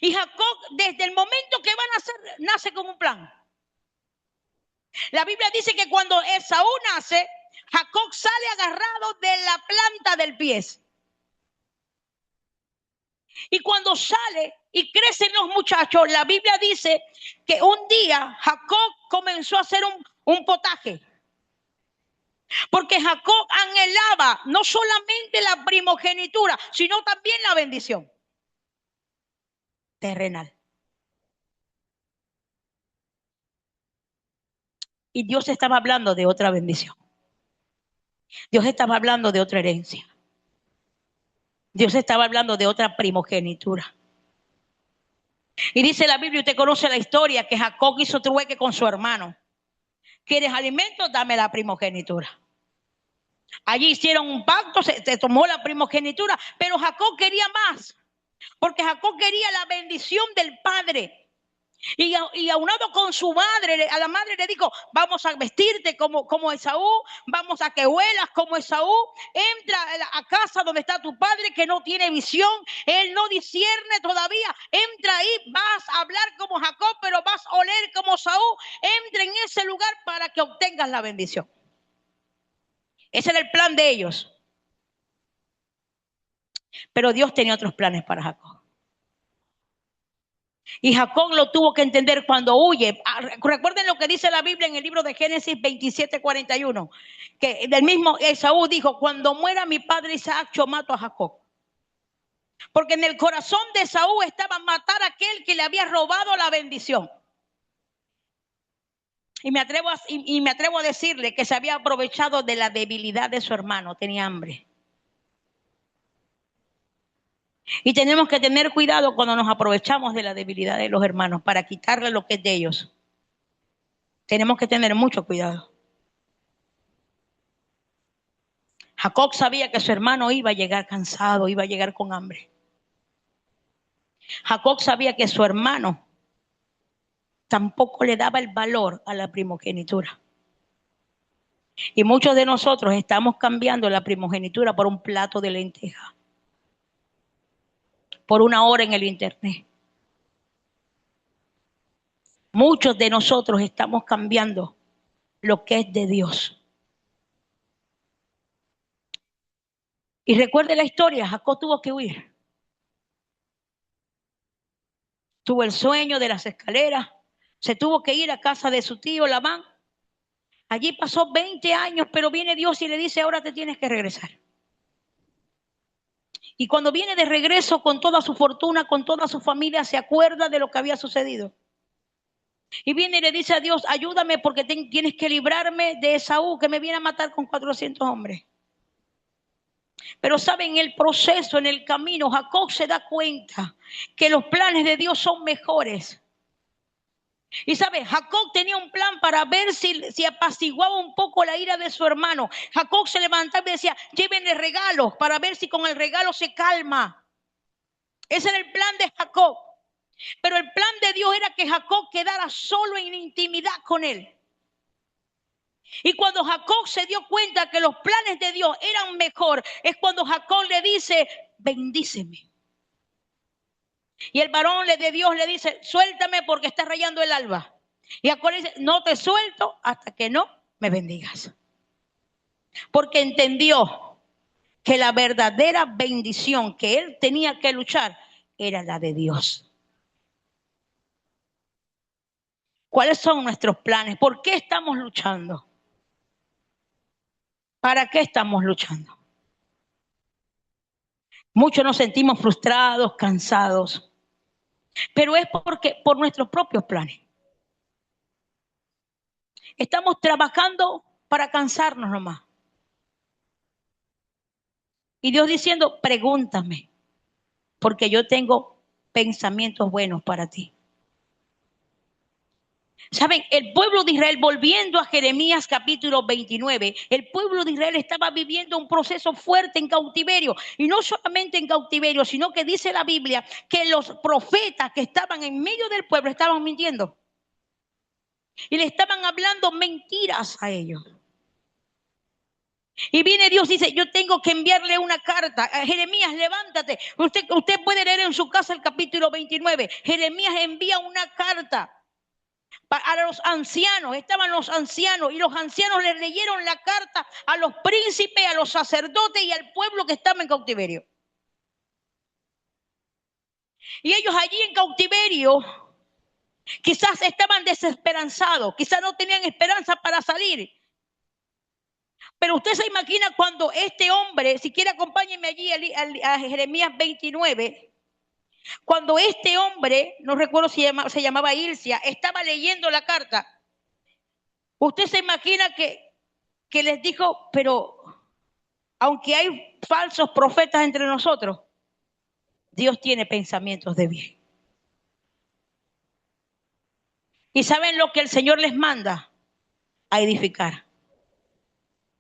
Y Jacob, desde el momento que va a nacer, nace con un plan. La Biblia dice que cuando Esaú nace, Jacob sale agarrado de la planta del pie. Y cuando sale y crecen los muchachos, la Biblia dice que un día Jacob comenzó a hacer un potaje. Porque Jacob anhelaba no solamente la primogenitura, sino también la bendición terrenal. Y Dios estaba hablando de otra bendición. Dios estaba hablando de otra herencia. Dios estaba hablando de otra primogenitura. Y dice la Biblia, usted conoce la historia, que Jacob hizo trueque con su hermano. ¿Quieres alimento? Dame la primogenitura. Allí hicieron un pacto, se tomó la primogenitura, pero Jacob quería más, porque Jacob quería la bendición del padre. Y aunado con su madre, a la madre le dijo, vamos a vestirte como Esaú, vamos a que huelas como Esaú, entra a casa donde está tu padre que no tiene visión, él no discierne todavía, entra ahí, vas a hablar como Jacob, pero vas a oler como Saúl, entra en ese lugar para que obtengas la bendición. Ese era el plan de ellos. Pero Dios tenía otros planes para Jacob. Y Jacob lo tuvo que entender cuando huye. Recuerden lo que dice la Biblia en el libro de Génesis 27:41, que del mismo Esaú dijo, cuando muera mi padre Isaac, yo mato a Jacob. Porque en el corazón de Esaú estaba matar a aquel que le había robado la bendición. Y me atrevo a decirle que se había aprovechado de la debilidad de su hermano, tenía hambre. Y tenemos que tener cuidado cuando nos aprovechamos de la debilidad de los hermanos para quitarle lo que es de ellos. Tenemos que tener mucho cuidado. Jacob sabía que su hermano iba a llegar cansado, iba a llegar con hambre. Jacob sabía que su hermano tampoco le daba el valor a la primogenitura. Y muchos de nosotros estamos cambiando la primogenitura por un plato de lenteja, por una hora en el internet. Muchos de nosotros estamos cambiando lo que es de Dios. Y recuerde la historia, Jacob tuvo que huir. Tuvo el sueño de las escaleras, se tuvo que ir a casa de su tío Labán. Allí pasó 20 años, pero viene Dios y le dice, ahora te tienes que regresar. Y cuando viene de regreso con toda su fortuna, con toda su familia, se acuerda de lo que había sucedido. Y viene y le dice a Dios, ayúdame porque tienes que librarme de Esaú, que me viene a matar con 400 hombres. Pero saben, en el proceso, en el camino, Jacob se da cuenta que los planes de Dios son mejores. Y sabe, Jacob tenía un plan para ver si apaciguaba un poco la ira de su hermano. Jacob se levantaba y decía, llévenle regalos para ver si con el regalo se calma. Ese era el plan de Jacob. Pero el plan de Dios era que Jacob quedara solo en intimidad con él. Y cuando Jacob se dio cuenta que los planes de Dios eran mejor, es cuando Jacob le dice, bendíceme. Y el varón de Dios le dice, suéltame porque está rayando el alba. Y Jacob le dice, no te suelto hasta que no me bendigas. Porque entendió que la verdadera bendición que él tenía que luchar era la de Dios. ¿Cuáles son nuestros planes? ¿Por qué estamos luchando? ¿Para qué estamos luchando? Muchos nos sentimos frustrados, cansados, pero es por nuestros propios planes. Estamos trabajando para cansarnos nomás. Y Dios diciendo, pregúntame, porque yo tengo pensamientos buenos para ti. Saben, el pueblo de Israel, volviendo a Jeremías capítulo 29, el pueblo de Israel estaba viviendo un proceso fuerte en cautiverio. Y no solamente en cautiverio, sino que dice la Biblia que los profetas que estaban en medio del pueblo estaban mintiendo. Y le estaban hablando mentiras a ellos. Y viene Dios y dice, yo tengo que enviarle una carta. Jeremías, levántate. Usted puede leer en su casa el capítulo 29. Jeremías envía una carta a los ancianos. Estaban los ancianos y los ancianos le leyeron la carta a los príncipes, a los sacerdotes y al pueblo que estaba en cautiverio. Y ellos allí en cautiverio quizás estaban desesperanzados, quizás no tenían esperanza para salir. Pero usted se imagina cuando este hombre, si quiere acompáñenme allí a Jeremías 29, cuando este hombre, no recuerdo si se llamaba Hilcia, estaba leyendo la carta, usted se imagina que les dijo, pero aunque hay falsos profetas entre nosotros, Dios tiene pensamientos de bien. ¿Y saben lo que el Señor les manda? A edificar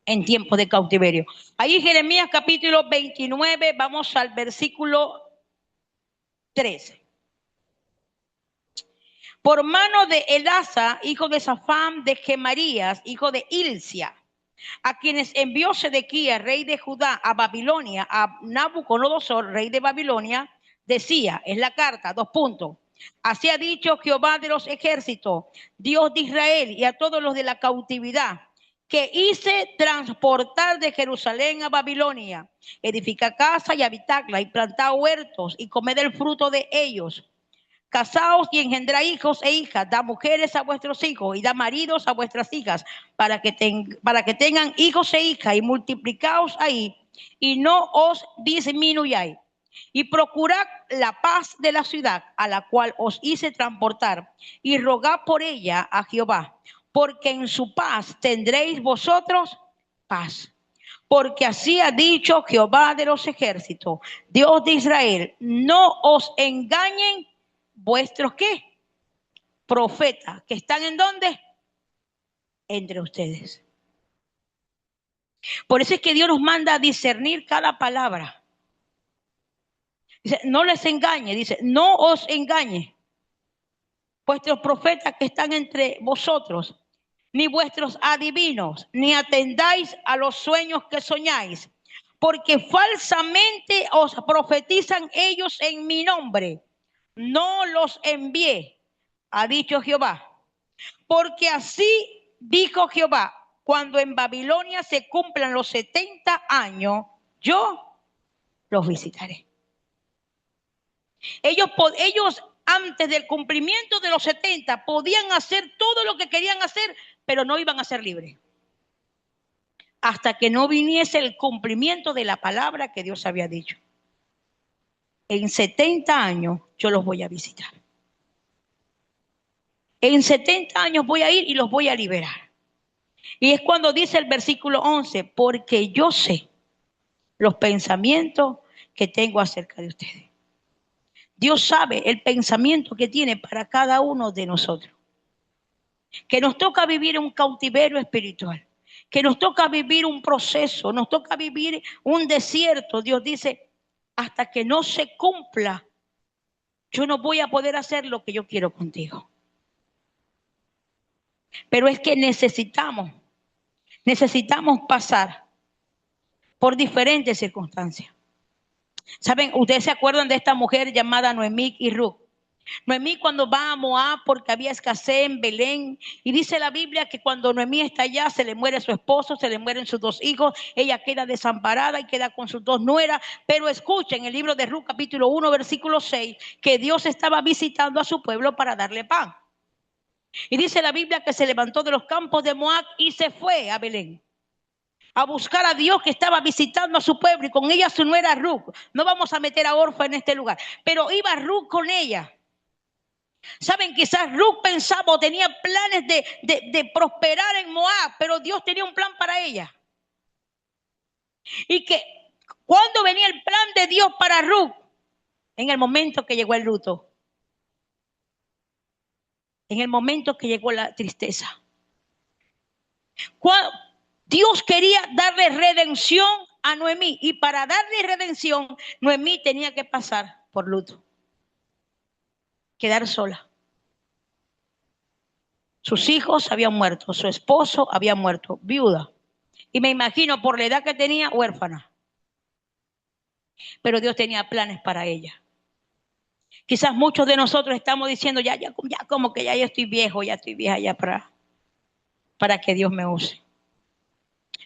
en tiempos de cautiverio. Ahí Jeremías capítulo 29, vamos al versículo 13. por mano de Elasa, hijo de Safán, de Gemarías, hijo de Hilcia, a quienes envió Sedequías, rey de Judá, a Babilonia, a Nabucodonosor, rey de Babilonia, decía, es la carta, 2 puntos. Así ha dicho Jehová de los ejércitos, Dios de Israel, y a todos los de la cautividad, que hice transportar de Jerusalén a Babilonia, edifica casa y habitadla, y plantad huertos, y comed el fruto de ellos. Casaos y engendrá hijos e hijas, da mujeres a vuestros hijos y da maridos a vuestras hijas, para que tengan hijos e hijas, y multiplicaos ahí, y no os disminuyáis. Y procurad la paz de la ciudad a la cual os hice transportar, y rogad por ella a Jehová, porque en su paz tendréis vosotros paz. Porque así ha dicho Jehová de los ejércitos, Dios de Israel, no os engañen vuestros ¿qué? Profetas, que están ¿en dónde? Entre ustedes. Por eso es que Dios nos manda a discernir cada palabra. Dice, no les engañe, dice, no os engañe vuestros profetas que están entre vosotros, ni vuestros adivinos, ni atendáis a los sueños que soñáis, porque falsamente os profetizan ellos en mi nombre. No los envié, ha dicho Jehová. Porque así dijo Jehová, cuando en Babilonia se cumplan los 70 años, yo los visitaré. Ellos antes del cumplimiento de los 70 podían hacer todo lo que querían hacer, pero no iban a ser libres. Hasta que no viniese el cumplimiento de la palabra que Dios había dicho. En 70 años yo los voy a visitar. En 70 años voy a ir y los voy a liberar. Y es cuando dice el versículo 11, porque yo sé los pensamientos que tengo acerca de ustedes. Dios sabe el pensamiento que tiene para cada uno de nosotros. Que nos toca vivir un cautiverio espiritual. Que nos toca vivir un proceso, nos toca vivir un desierto. Dios dice, hasta que no se cumpla, yo no voy a poder hacer lo que yo quiero contigo. Pero es que necesitamos pasar por diferentes circunstancias. ¿Saben? Ustedes se acuerdan de esta mujer llamada Noemí y Ruth. Noemí cuando va a Moab porque había escasez en Belén, y dice la Biblia que cuando Noemí está allá se le muere su esposo, se le mueren sus 2 hijos, ella queda desamparada y queda con sus 2 nueras. Pero escuchen en el libro de Ruth capítulo 1 versículo 6 que Dios estaba visitando a su pueblo para darle pan. Y dice la Biblia que se levantó de los campos de Moab y se fue a Belén a buscar a Dios que estaba visitando a su pueblo, y con ella su nuera Ruth. No vamos a meter a Orfa en este lugar, pero iba Ruth con ella. Saben, quizás Ruth pensaba o tenía planes de prosperar en Moab, pero Dios tenía un plan para ella. Y que cuando venía el plan de Dios para Ruth, en el momento que llegó el luto, en el momento que llegó la tristeza. Dios quería darle redención a Noemí, y para darle redención, Noemí tenía que pasar por luto. Quedar sola. Sus hijos habían muerto, su esposo había muerto, viuda. Y me imagino por la edad que tenía, huérfana. Pero Dios tenía planes para ella. Quizás muchos de nosotros estamos diciendo, ya como que ya estoy viejo, ya estoy vieja ya para que Dios me use.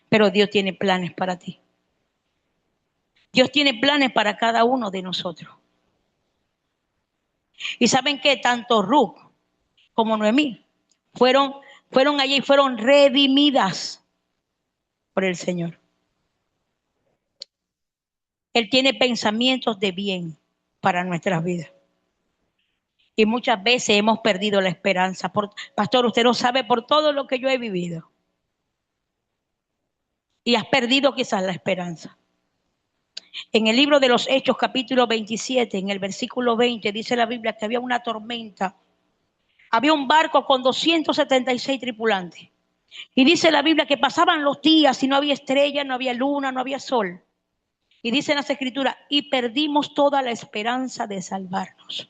Pero Dios tiene planes para ti. Dios tiene planes para cada uno de nosotros. Y saben que tanto Ruth como Noemí fueron allí y fueron redimidas por el Señor. Él tiene pensamientos de bien para nuestras vidas. Y muchas veces hemos perdido la esperanza. Pastor, usted no sabe por todo lo que yo he vivido. Y has perdido quizás la esperanza. En el libro de los Hechos, capítulo 27, en el versículo 20, dice la Biblia que había una tormenta. Había un barco con 276 tripulantes. Y dice la Biblia que pasaban los días y no había estrella, no había luna, no había sol. Y dice en las Escrituras, y perdimos toda la esperanza de salvarnos.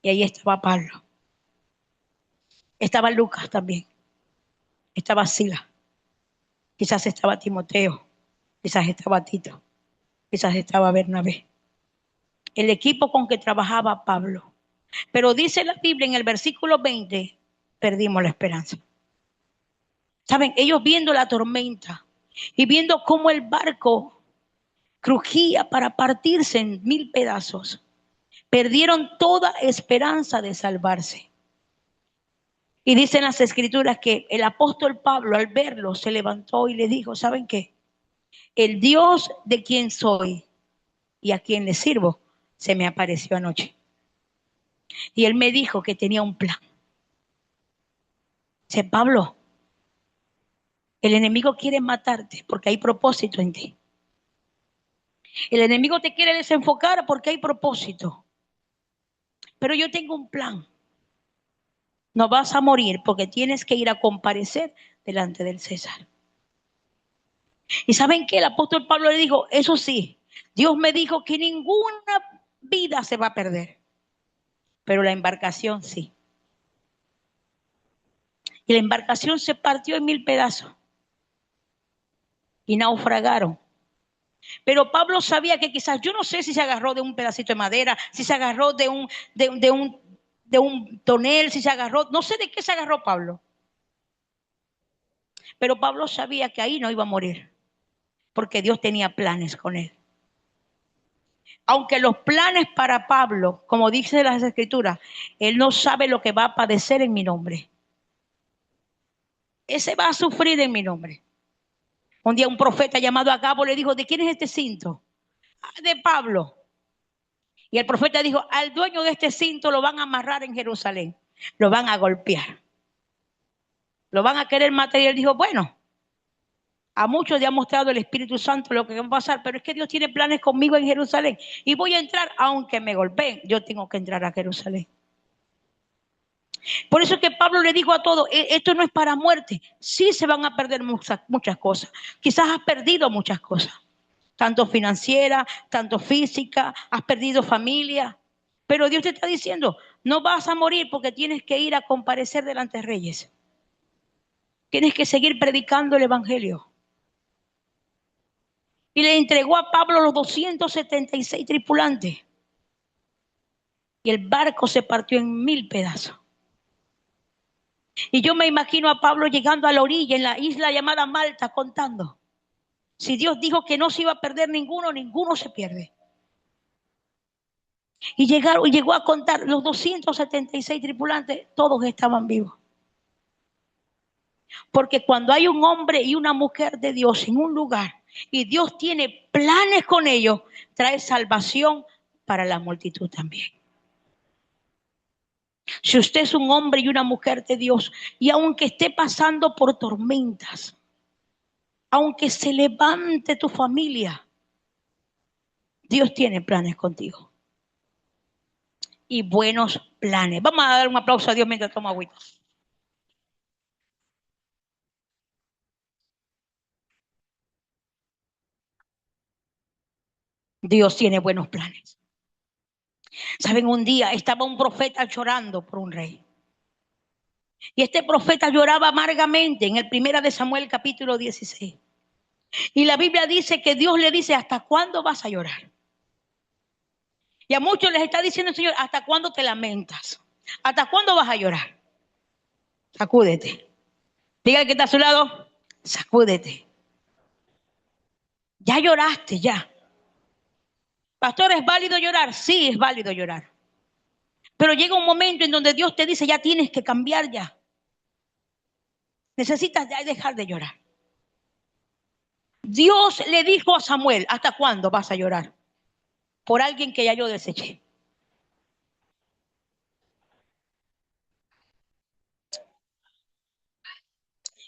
Y ahí estaba Pablo. Estaba Lucas también. Estaba Silas. Quizás estaba Timoteo. Quizás estaba Tito. Quizás estaba Bernabé. El equipo con que trabajaba Pablo. Pero dice la Biblia en el versículo 20, perdimos la esperanza. Saben, ellos viendo la tormenta y viendo cómo el barco crujía para partirse en 1000 pedazos, perdieron toda esperanza de salvarse. Y dicen las escrituras que el apóstol Pablo al verlo se levantó y le dijo, ¿saben qué? El Dios de quien soy y a quien le sirvo se me apareció anoche. Y él me dijo que tenía un plan. Dice, Pablo, el enemigo quiere matarte porque hay propósito en ti. El enemigo te quiere desenfocar porque hay propósito. Pero yo tengo un plan. No vas a morir porque tienes que ir a comparecer delante del César. Y ¿saben qué? El apóstol Pablo le dijo, eso sí, Dios me dijo que ninguna vida se va a perder, pero la embarcación sí. Y la embarcación se partió en 1000 pedazos y naufragaron. Pero Pablo sabía que quizás, yo no sé si se agarró de un pedacito de madera, si se agarró de un tonel, si se agarró, no sé de qué se agarró Pablo. Pero Pablo sabía que ahí no iba a morir, porque Dios tenía planes con él. Aunque los planes para Pablo, como dice las escrituras, él no sabe lo que va a padecer en mi nombre. Ese va a sufrir en mi nombre. Un día un profeta llamado Agabo le dijo, ¿de quién es este cinto? Ah, de Pablo. Y el profeta dijo, al dueño de este cinto lo van a amarrar en Jerusalén, lo van a golpear, lo van a querer matar. Y él dijo, bueno, a muchos le ha mostrado el Espíritu Santo lo que va a pasar, pero es que Dios tiene planes conmigo en Jerusalén y voy a entrar, aunque me golpeen, yo tengo que entrar a Jerusalén. Por eso es que Pablo le dijo a todos, esto no es para muerte, sí se van a perder muchas cosas, quizás has perdido muchas cosas, tanto financiera, tanto física, has perdido familia, pero Dios te está diciendo, no vas a morir porque tienes que ir a comparecer delante de reyes, tienes que seguir predicando el evangelio. Y le entregó a Pablo los 276 tripulantes. Y el barco se partió en 1000 pedazos. Y yo me imagino a Pablo llegando a la orilla en la isla llamada Malta contando. Si Dios dijo que no se iba a perder ninguno, ninguno se pierde. Y llegó a contar los 276 tripulantes, todos estaban vivos. Porque cuando hay un hombre y una mujer de Dios en un lugar y Dios tiene planes con ellos, trae salvación para la multitud también. Si usted es un hombre y una mujer de Dios y aunque esté pasando por tormentas, aunque se levante tu familia, Dios tiene planes contigo. Y buenos planes. Vamos a dar un aplauso a Dios mientras toma agüita. Dios tiene buenos planes. Saben, un día estaba un profeta llorando por un rey. Y este profeta lloraba amargamente en el 1 de Samuel capítulo 16. Y la Biblia dice que Dios le dice, ¿hasta cuándo vas a llorar? Y a muchos les está diciendo el Señor, ¿hasta cuándo te lamentas? ¿Hasta cuándo vas a llorar? Sacúdete. Diga el que está a su lado, sacúdete. Ya lloraste, ya. Pastor, ¿es válido llorar? Sí, es válido llorar. Pero llega un momento en donde Dios te dice, ya tienes que cambiar ya. Necesitas ya dejar de llorar. Dios le dijo a Samuel, ¿hasta cuándo vas a llorar? Por alguien que ya yo deseché.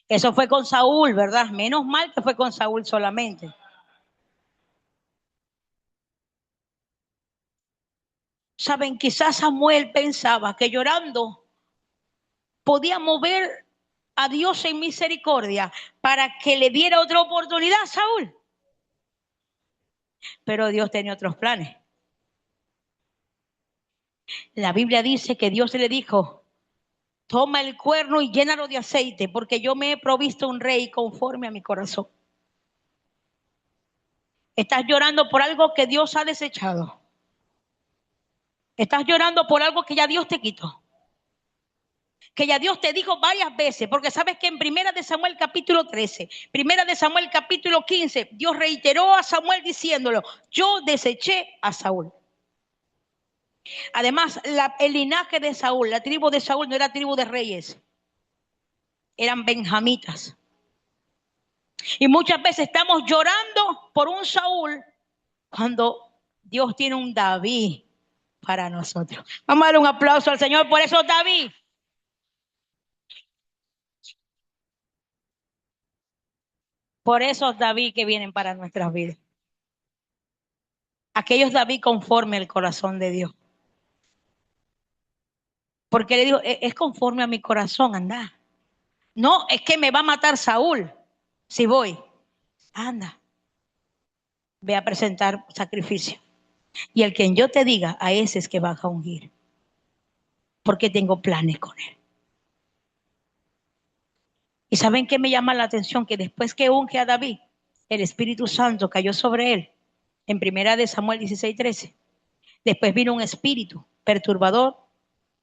Eso fue con Saúl, ¿verdad? Menos mal que fue con Saúl solamente. Saben, quizás Samuel pensaba que llorando podía mover a Dios en misericordia para que le diera otra oportunidad a Saúl. Pero Dios tenía otros planes. La Biblia dice que Dios le dijo: toma el cuerno y llénalo de aceite, porque yo me he provisto un rey conforme a mi corazón. Estás llorando por algo que Dios ha desechado. Estás llorando por algo que ya Dios te quitó, que ya Dios te dijo varias veces, porque sabes que en Primera de Samuel capítulo 13, Primera de Samuel capítulo 15, Dios reiteró a Samuel diciéndolo: yo deseché a Saúl. Además, el linaje de Saúl, la tribu de Saúl no era tribu de reyes, eran benjamitas. Y muchas veces estamos llorando por un Saúl cuando Dios tiene un David para nosotros. Vamos a darle un aplauso al Señor por eso, David. Por esos David que vienen para nuestras vidas. Aquellos David conforme al corazón de Dios. Porque le digo, es conforme a mi corazón, anda. No, es que me va a matar Saúl si voy. Anda, ve a presentar sacrificio. Y el quien yo te diga, a ese es que vas a ungir. Porque tengo planes con él. ¿Y saben qué me llama la atención? Que después que unge a David, el Espíritu Santo cayó sobre él. En Primera de Samuel 16:13. Después vino un espíritu perturbador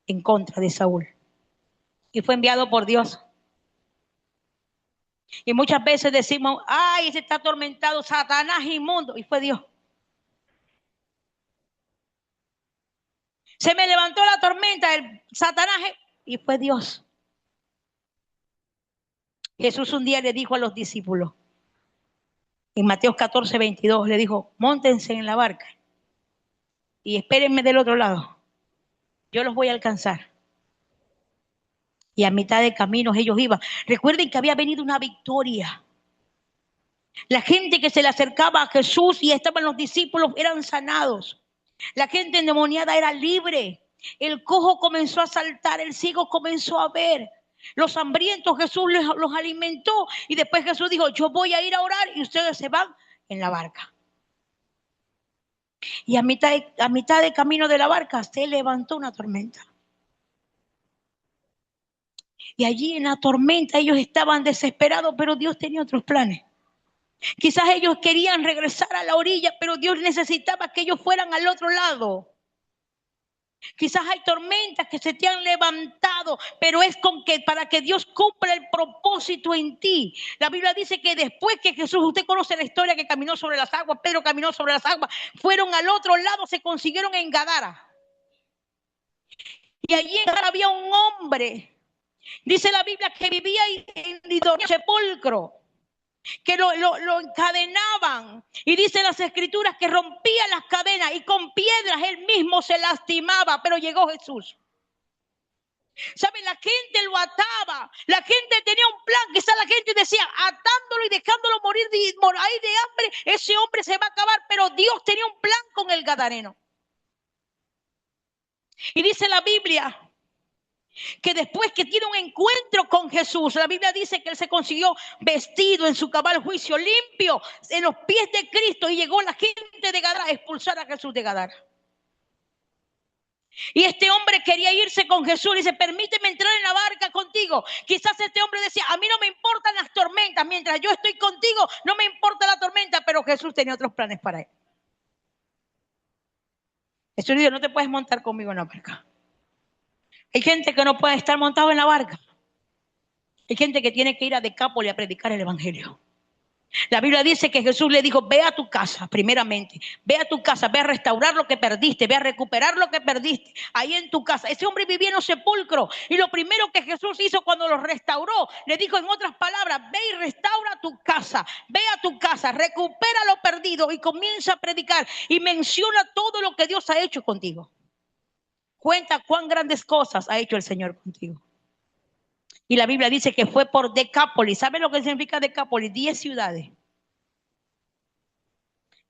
en contra de Saúl. Y fue enviado por Dios. Y muchas veces decimos: ay, ese está atormentado, Satanás inmundo. Y fue Dios. Se me levantó la tormenta, el Satanás, y fue Dios. Jesús un día le dijo a los discípulos, en Mateo 14:22, le dijo: móntense en la barca y espérenme del otro lado. Yo los voy a alcanzar. Y a mitad de camino ellos iban. Recuerden que había venido una victoria. La gente que se le acercaba a Jesús y estaban los discípulos eran sanados. La gente endemoniada era libre. El cojo comenzó a saltar, el ciego comenzó a ver. Los hambrientos Jesús los alimentó. Y después Jesús dijo: yo voy a ir a orar y ustedes se van en la barca. Y a mitad de camino de la barca se levantó una tormenta. Y allí en la tormenta ellos estaban desesperados, pero Dios tenía otros planes. Quizás ellos querían regresar a la orilla, pero Dios necesitaba que ellos fueran al otro lado. Quizás hay tormentas que se te han levantado, pero es para que Dios cumpla el propósito en ti. La Biblia dice que después que Jesús, usted conoce la historia, que caminó sobre las aguas, Pedro caminó sobre las aguas, fueron al otro lado, se consiguieron en Gadara. Y allí en Gadara había un hombre, dice la Biblia, que vivía en el sepulcro, que lo encadenaban, y dice las escrituras que rompía las cadenas y con piedras él mismo se lastimaba, pero llegó Jesús. ¿Saben? La gente lo ataba, la gente tenía un plan, quizás la gente decía: atándolo y dejándolo morir de hambre, ese hombre se va a acabar, pero Dios tenía un plan con el gadareno. Y dice la Biblia que después que tiene un encuentro con Jesús, la Biblia dice que él se consiguió vestido en su cabal juicio, limpio, en los pies de Cristo, y llegó la gente de Gadara a expulsar a Jesús de Gadara. Y este hombre quería irse con Jesús y dice: permíteme entrar en la barca contigo. Quizás este hombre decía: a mí no me importan las tormentas, mientras yo estoy contigo no me importa la tormenta, pero Jesús tenía otros planes para él. Jesús dijo: no te puedes montar conmigo en la barca. Hay gente que no puede estar montado en la barca. Hay gente que tiene que ir a Decápolis a predicar el evangelio. La Biblia dice que Jesús le dijo: ve a tu casa, primeramente, ve a tu casa, ve a restaurar lo que perdiste, ve a recuperar lo que perdiste, ahí en tu casa. Ese hombre vivía en un sepulcro, y lo primero que Jesús hizo cuando lo restauró, le dijo en otras palabras: ve y restaura tu casa, ve a tu casa, recupera lo perdido, y comienza a predicar, y menciona todo lo que Dios ha hecho contigo. Cuenta cuán grandes cosas ha hecho el Señor contigo. Y la Biblia dice que fue por Decápolis. ¿Saben lo que significa Decápolis? 10 ciudades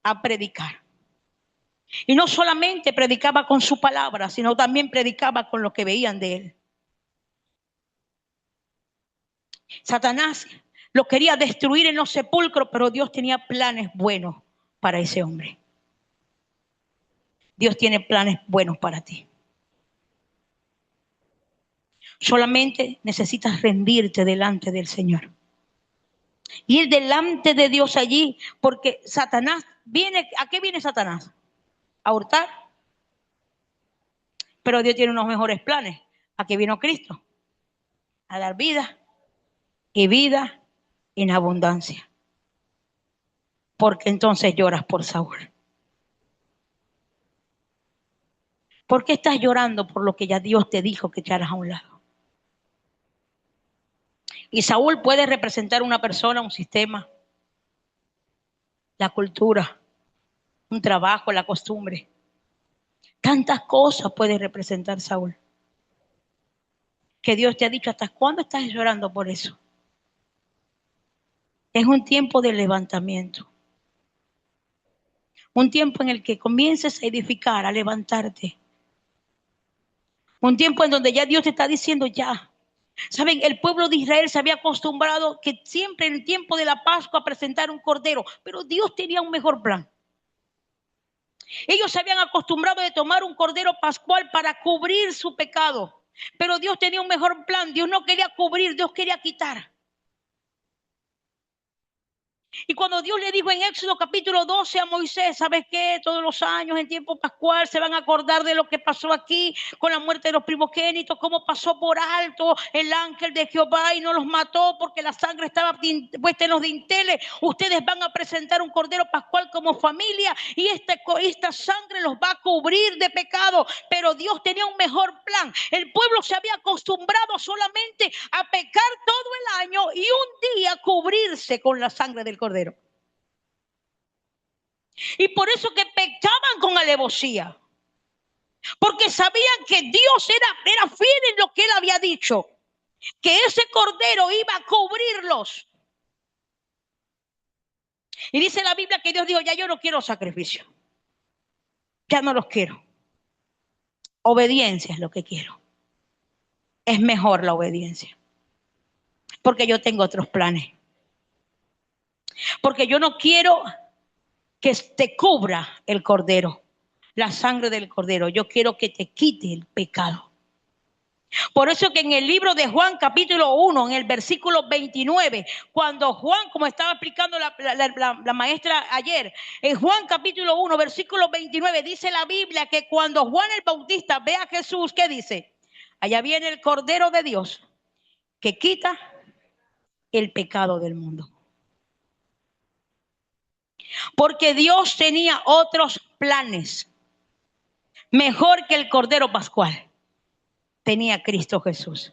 a predicar. Y no solamente predicaba con su palabra, sino también predicaba con lo que veían de él. Satanás lo quería destruir en los sepulcros, pero Dios tenía planes buenos para ese hombre. Dios tiene planes buenos para ti. Solamente necesitas rendirte delante del Señor. Ir delante de Dios allí, porque Satanás viene, ¿a qué viene Satanás? A hurtar. Pero Dios tiene unos mejores planes. ¿A qué vino Cristo? A dar vida y vida en abundancia. Porque entonces lloras por Saúl. ¿Por qué estás llorando por lo que ya Dios te dijo que echaras a un lado? Y Saúl puede representar una persona, un sistema, la cultura, un trabajo, la costumbre. Tantas cosas puede representar Saúl. Que Dios te ha dicho, ¿hasta cuándo estás llorando por eso? Es un tiempo de levantamiento. Un tiempo en el que comiences a edificar, a levantarte. Un tiempo en donde ya Dios te está diciendo ya. Saben, el pueblo de Israel se había acostumbrado que siempre en el tiempo de la Pascua presentar un cordero, pero Dios tenía un mejor plan. Ellos se habían acostumbrado de tomar un cordero pascual para cubrir su pecado, pero Dios tenía un mejor plan. Dios no quería cubrir, Dios quería quitar. Y cuando Dios le dijo en Éxodo capítulo 12 a Moisés, ¿sabes qué? Todos los años en tiempo pascual se van a acordar de lo que pasó aquí con la muerte de los primogénitos, cómo pasó por alto el ángel de Jehová y no los mató porque la sangre estaba puesta en los dinteles. Ustedes van a presentar un cordero pascual como familia y esta sangre los va a cubrir de pecado. Pero Dios tenía un mejor plan. El pueblo se había acostumbrado solamente a pecar todo el año y un día cubrirse con la sangre del cordero. Y por eso que pecaban con alevosía, porque sabían que Dios era fiel en lo que él había dicho, que ese cordero iba a cubrirlos. Y dice la Biblia que Dios dijo, ya yo no quiero sacrificio, ya no los quiero, obediencia es lo que quiero, es mejor la obediencia, porque yo tengo otros planes, porque yo no quiero que te cubra el cordero, la sangre del cordero. Yo quiero que te quite el pecado. Por eso que en el libro de Juan capítulo 1, en el versículo 29, cuando Juan, como estaba explicando la maestra ayer, en Juan capítulo 1, versículo 29, dice la Biblia que cuando Juan el Bautista ve a Jesús, ¿qué dice? Allá viene el Cordero de Dios que quita el pecado del mundo. Porque Dios tenía otros planes. Mejor que el Cordero Pascual tenía Cristo Jesús.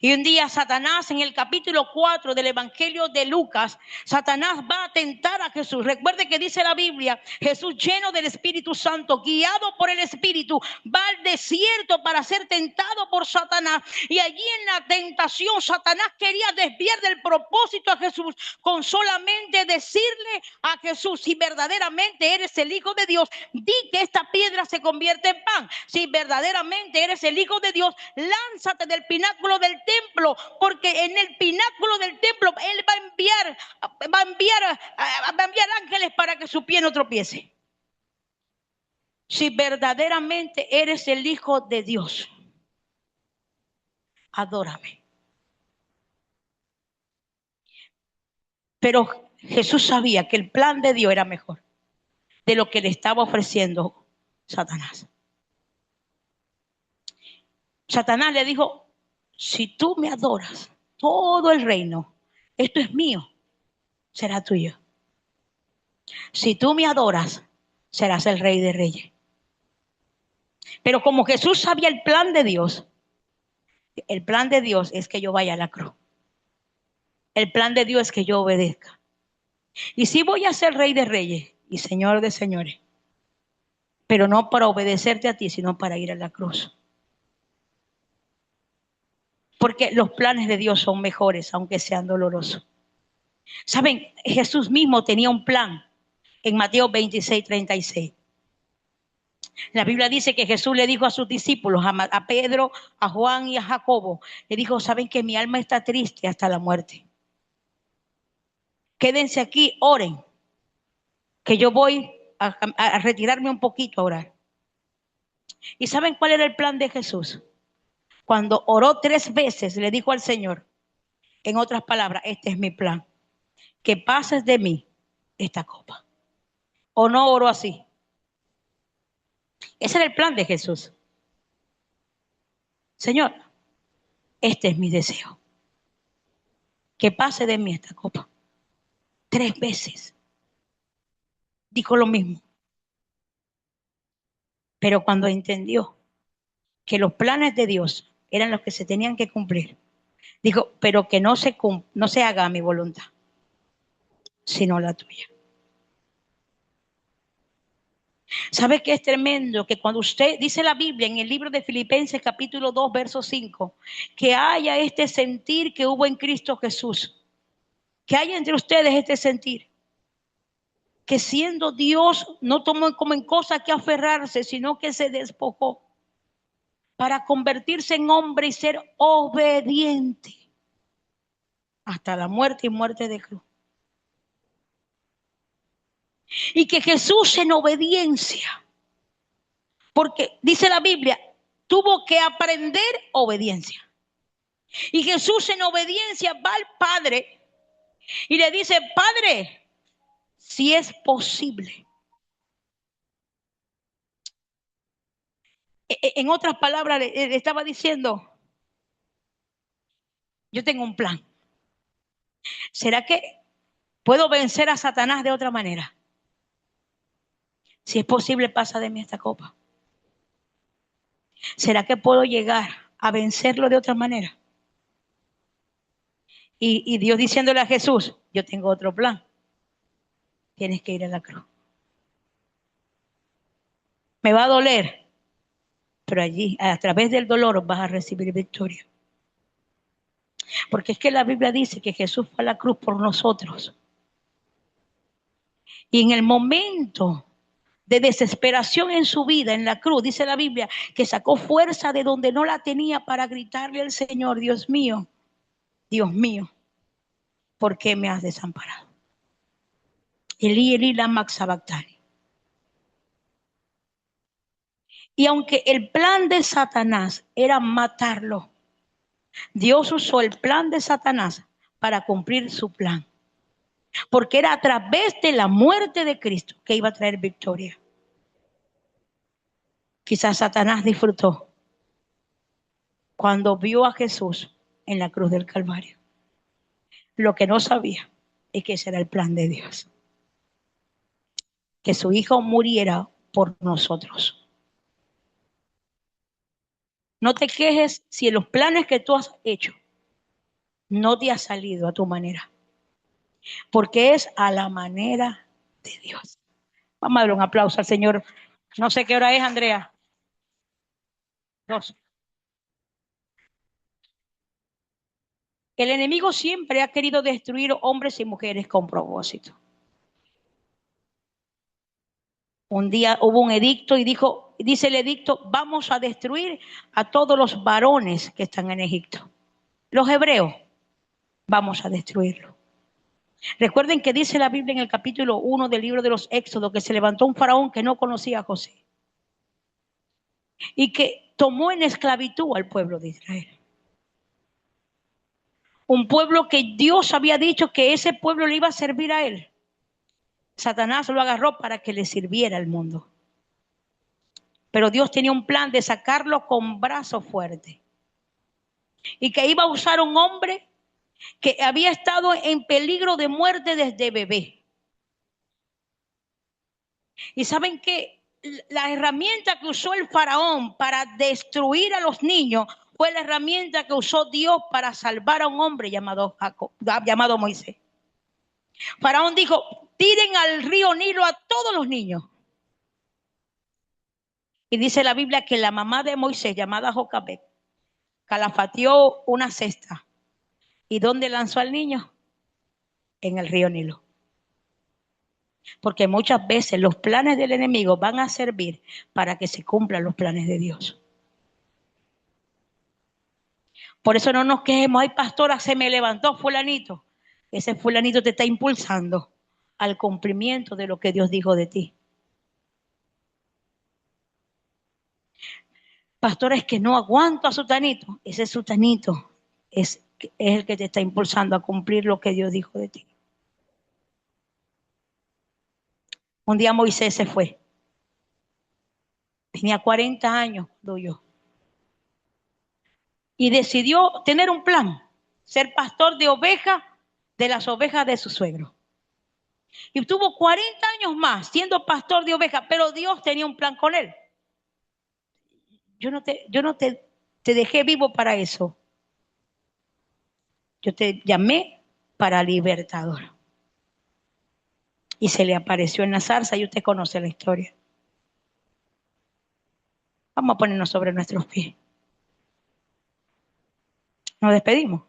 Y un día Satanás, en el capítulo 4 del Evangelio de Lucas, Satanás va a tentar a Jesús. Recuerde que dice la Biblia, Jesús lleno del Espíritu Santo, guiado por el Espíritu, va al desierto para ser tentado por Satanás. Y allí en la tentación, Satanás quería desviar del propósito a Jesús con solamente decirle a Jesús, si verdaderamente eres el Hijo de Dios, di que esta piedra se convierte en pan. Si verdaderamente eres el Hijo de Dios, lánzate del pináculo del templo, porque en el pináculo del templo él va a enviar ángeles para que su pie no tropiece. Si verdaderamente eres el Hijo de Dios, adórame. Pero Jesús sabía que el plan de Dios era mejor de lo que le estaba ofreciendo Satanás. Satanás le dijo, si tú me adoras, todo el reino, esto es mío, será tuyo. Si tú me adoras, serás el Rey de Reyes. Pero como Jesús sabía el plan de Dios, el plan de Dios es que yo vaya a la cruz. El plan de Dios es que yo obedezca. Y sí voy a ser Rey de Reyes y Señor de Señores, pero no para obedecerte a ti, sino para ir a la cruz. Porque los planes de Dios son mejores, aunque sean dolorosos. Saben, Jesús mismo tenía un plan en Mateo 26:36. La Biblia dice que Jesús le dijo a sus discípulos, a Pedro, a Juan y a Jacobo, le dijo, saben que mi alma está triste hasta la muerte. Quédense aquí, oren, que yo voy a retirarme un poquito a orar. ¿Y saben cuál era el plan de Jesús? Cuando oró 3 veces, le dijo al Señor, en otras palabras, este es mi plan, que pases de mí esta copa. ¿O no oró así? Ese era el plan de Jesús. Señor, este es mi deseo, que pase de mí esta copa. 3 veces dijo lo mismo. Pero cuando entendió que los planes de Dios eran los que se tenían que cumplir, dijo, pero que no se haga mi voluntad, sino la tuya. ¿Sabe qué es tremendo? Que cuando usted, dice la Biblia en el libro de Filipenses capítulo 2, verso 5, que haya este sentir que hubo en Cristo Jesús, que haya entre ustedes este sentir, que siendo Dios no tomó como en cosa que aferrarse, sino que se despojó para convertirse en hombre y ser obediente hasta la muerte y muerte de cruz. Y que Jesús en obediencia, porque dice la Biblia, tuvo que aprender obediencia. Y Jesús en obediencia va al Padre y le dice, Padre, si es posible. En otras palabras, le estaba diciendo, yo tengo un plan. ¿Será que puedo vencer a Satanás de otra manera? Si es posible, pasa de mí esta copa. ¿Será que puedo llegar a vencerlo de otra manera? Y Dios diciéndole a Jesús, yo tengo otro plan. Tienes que ir a la cruz. Me va a doler, pero allí, a través del dolor, vas a recibir victoria. Porque es que la Biblia dice que Jesús fue a la cruz por nosotros. Y en el momento de desesperación en su vida, en la cruz, dice la Biblia, que sacó fuerza de donde no la tenía para gritarle al Señor, Dios mío, ¿por qué me has desamparado? Elí, Elí, lama sabactani. Y aunque el plan de Satanás era matarlo, Dios usó el plan de Satanás para cumplir su plan. Porque era a través de la muerte de Cristo que iba a traer victoria. Quizás Satanás disfrutó cuando vio a Jesús en la cruz del Calvario. Lo que no sabía es que ese era el plan de Dios. Que su Hijo muriera por nosotros. No te quejes si en los planes que tú has hecho no te ha salido a tu manera. Porque es a la manera de Dios. Vamos a darle un aplauso al Señor. No sé qué hora es, Andrea. 2. El enemigo siempre ha querido destruir hombres y mujeres con propósito. Un día hubo un edicto y dice el edicto, vamos a destruir a todos los varones que están en Egipto. Los hebreos, vamos a destruirlos. Recuerden que dice la Biblia en el capítulo 1 del libro de los Éxodos que se levantó un faraón que no conocía a José y que tomó en esclavitud al pueblo de Israel. Un pueblo que Dios había dicho que ese pueblo le iba a servir a él. Satanás lo agarró para que le sirviera al mundo. Pero Dios tenía un plan de sacarlo con brazo fuerte. Y que iba a usar un hombre que había estado en peligro de muerte desde bebé. Y saben que la herramienta que usó el faraón para destruir a los niños fue la herramienta que usó Dios para salvar a un hombre llamado Moisés. Faraón dijo, tiren al río Nilo a todos los niños. Y dice la Biblia que la mamá de Moisés, llamada Jocabed, calafateó una cesta. ¿Y dónde lanzó al niño? En el río Nilo. Porque muchas veces los planes del enemigo van a servir para que se cumplan los planes de Dios. Por eso no nos quejemos, ay pastora, se me levantó fulanito. Ese fulanito te está impulsando al cumplimiento de lo que Dios dijo de ti. Pastor, es que no aguanto a Sutanito. Ese Sutanito es el que te está impulsando a cumplir lo que Dios dijo de ti. Un día Moisés se fue. Tenía 40 años, yo. Y decidió tener un plan, ser pastor de ovejas, de las ovejas de su suegro. Y tuvo 40 años más siendo pastor de ovejas, pero Dios tenía un plan con él. Yo no te dejé vivo para eso. Yo te llamé para libertador. Y se le apareció en la zarza y usted conoce la historia. Vamos a ponernos sobre nuestros pies. Nos despedimos.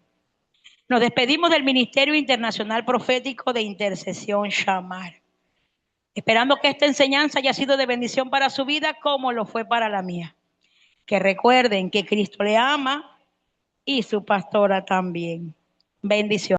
Nos despedimos del Ministerio Internacional Profético de Intercesión Shamar. Esperando que esta enseñanza haya sido de bendición para su vida como lo fue para la mía. Que recuerden que Cristo le ama y su pastora también. Bendición.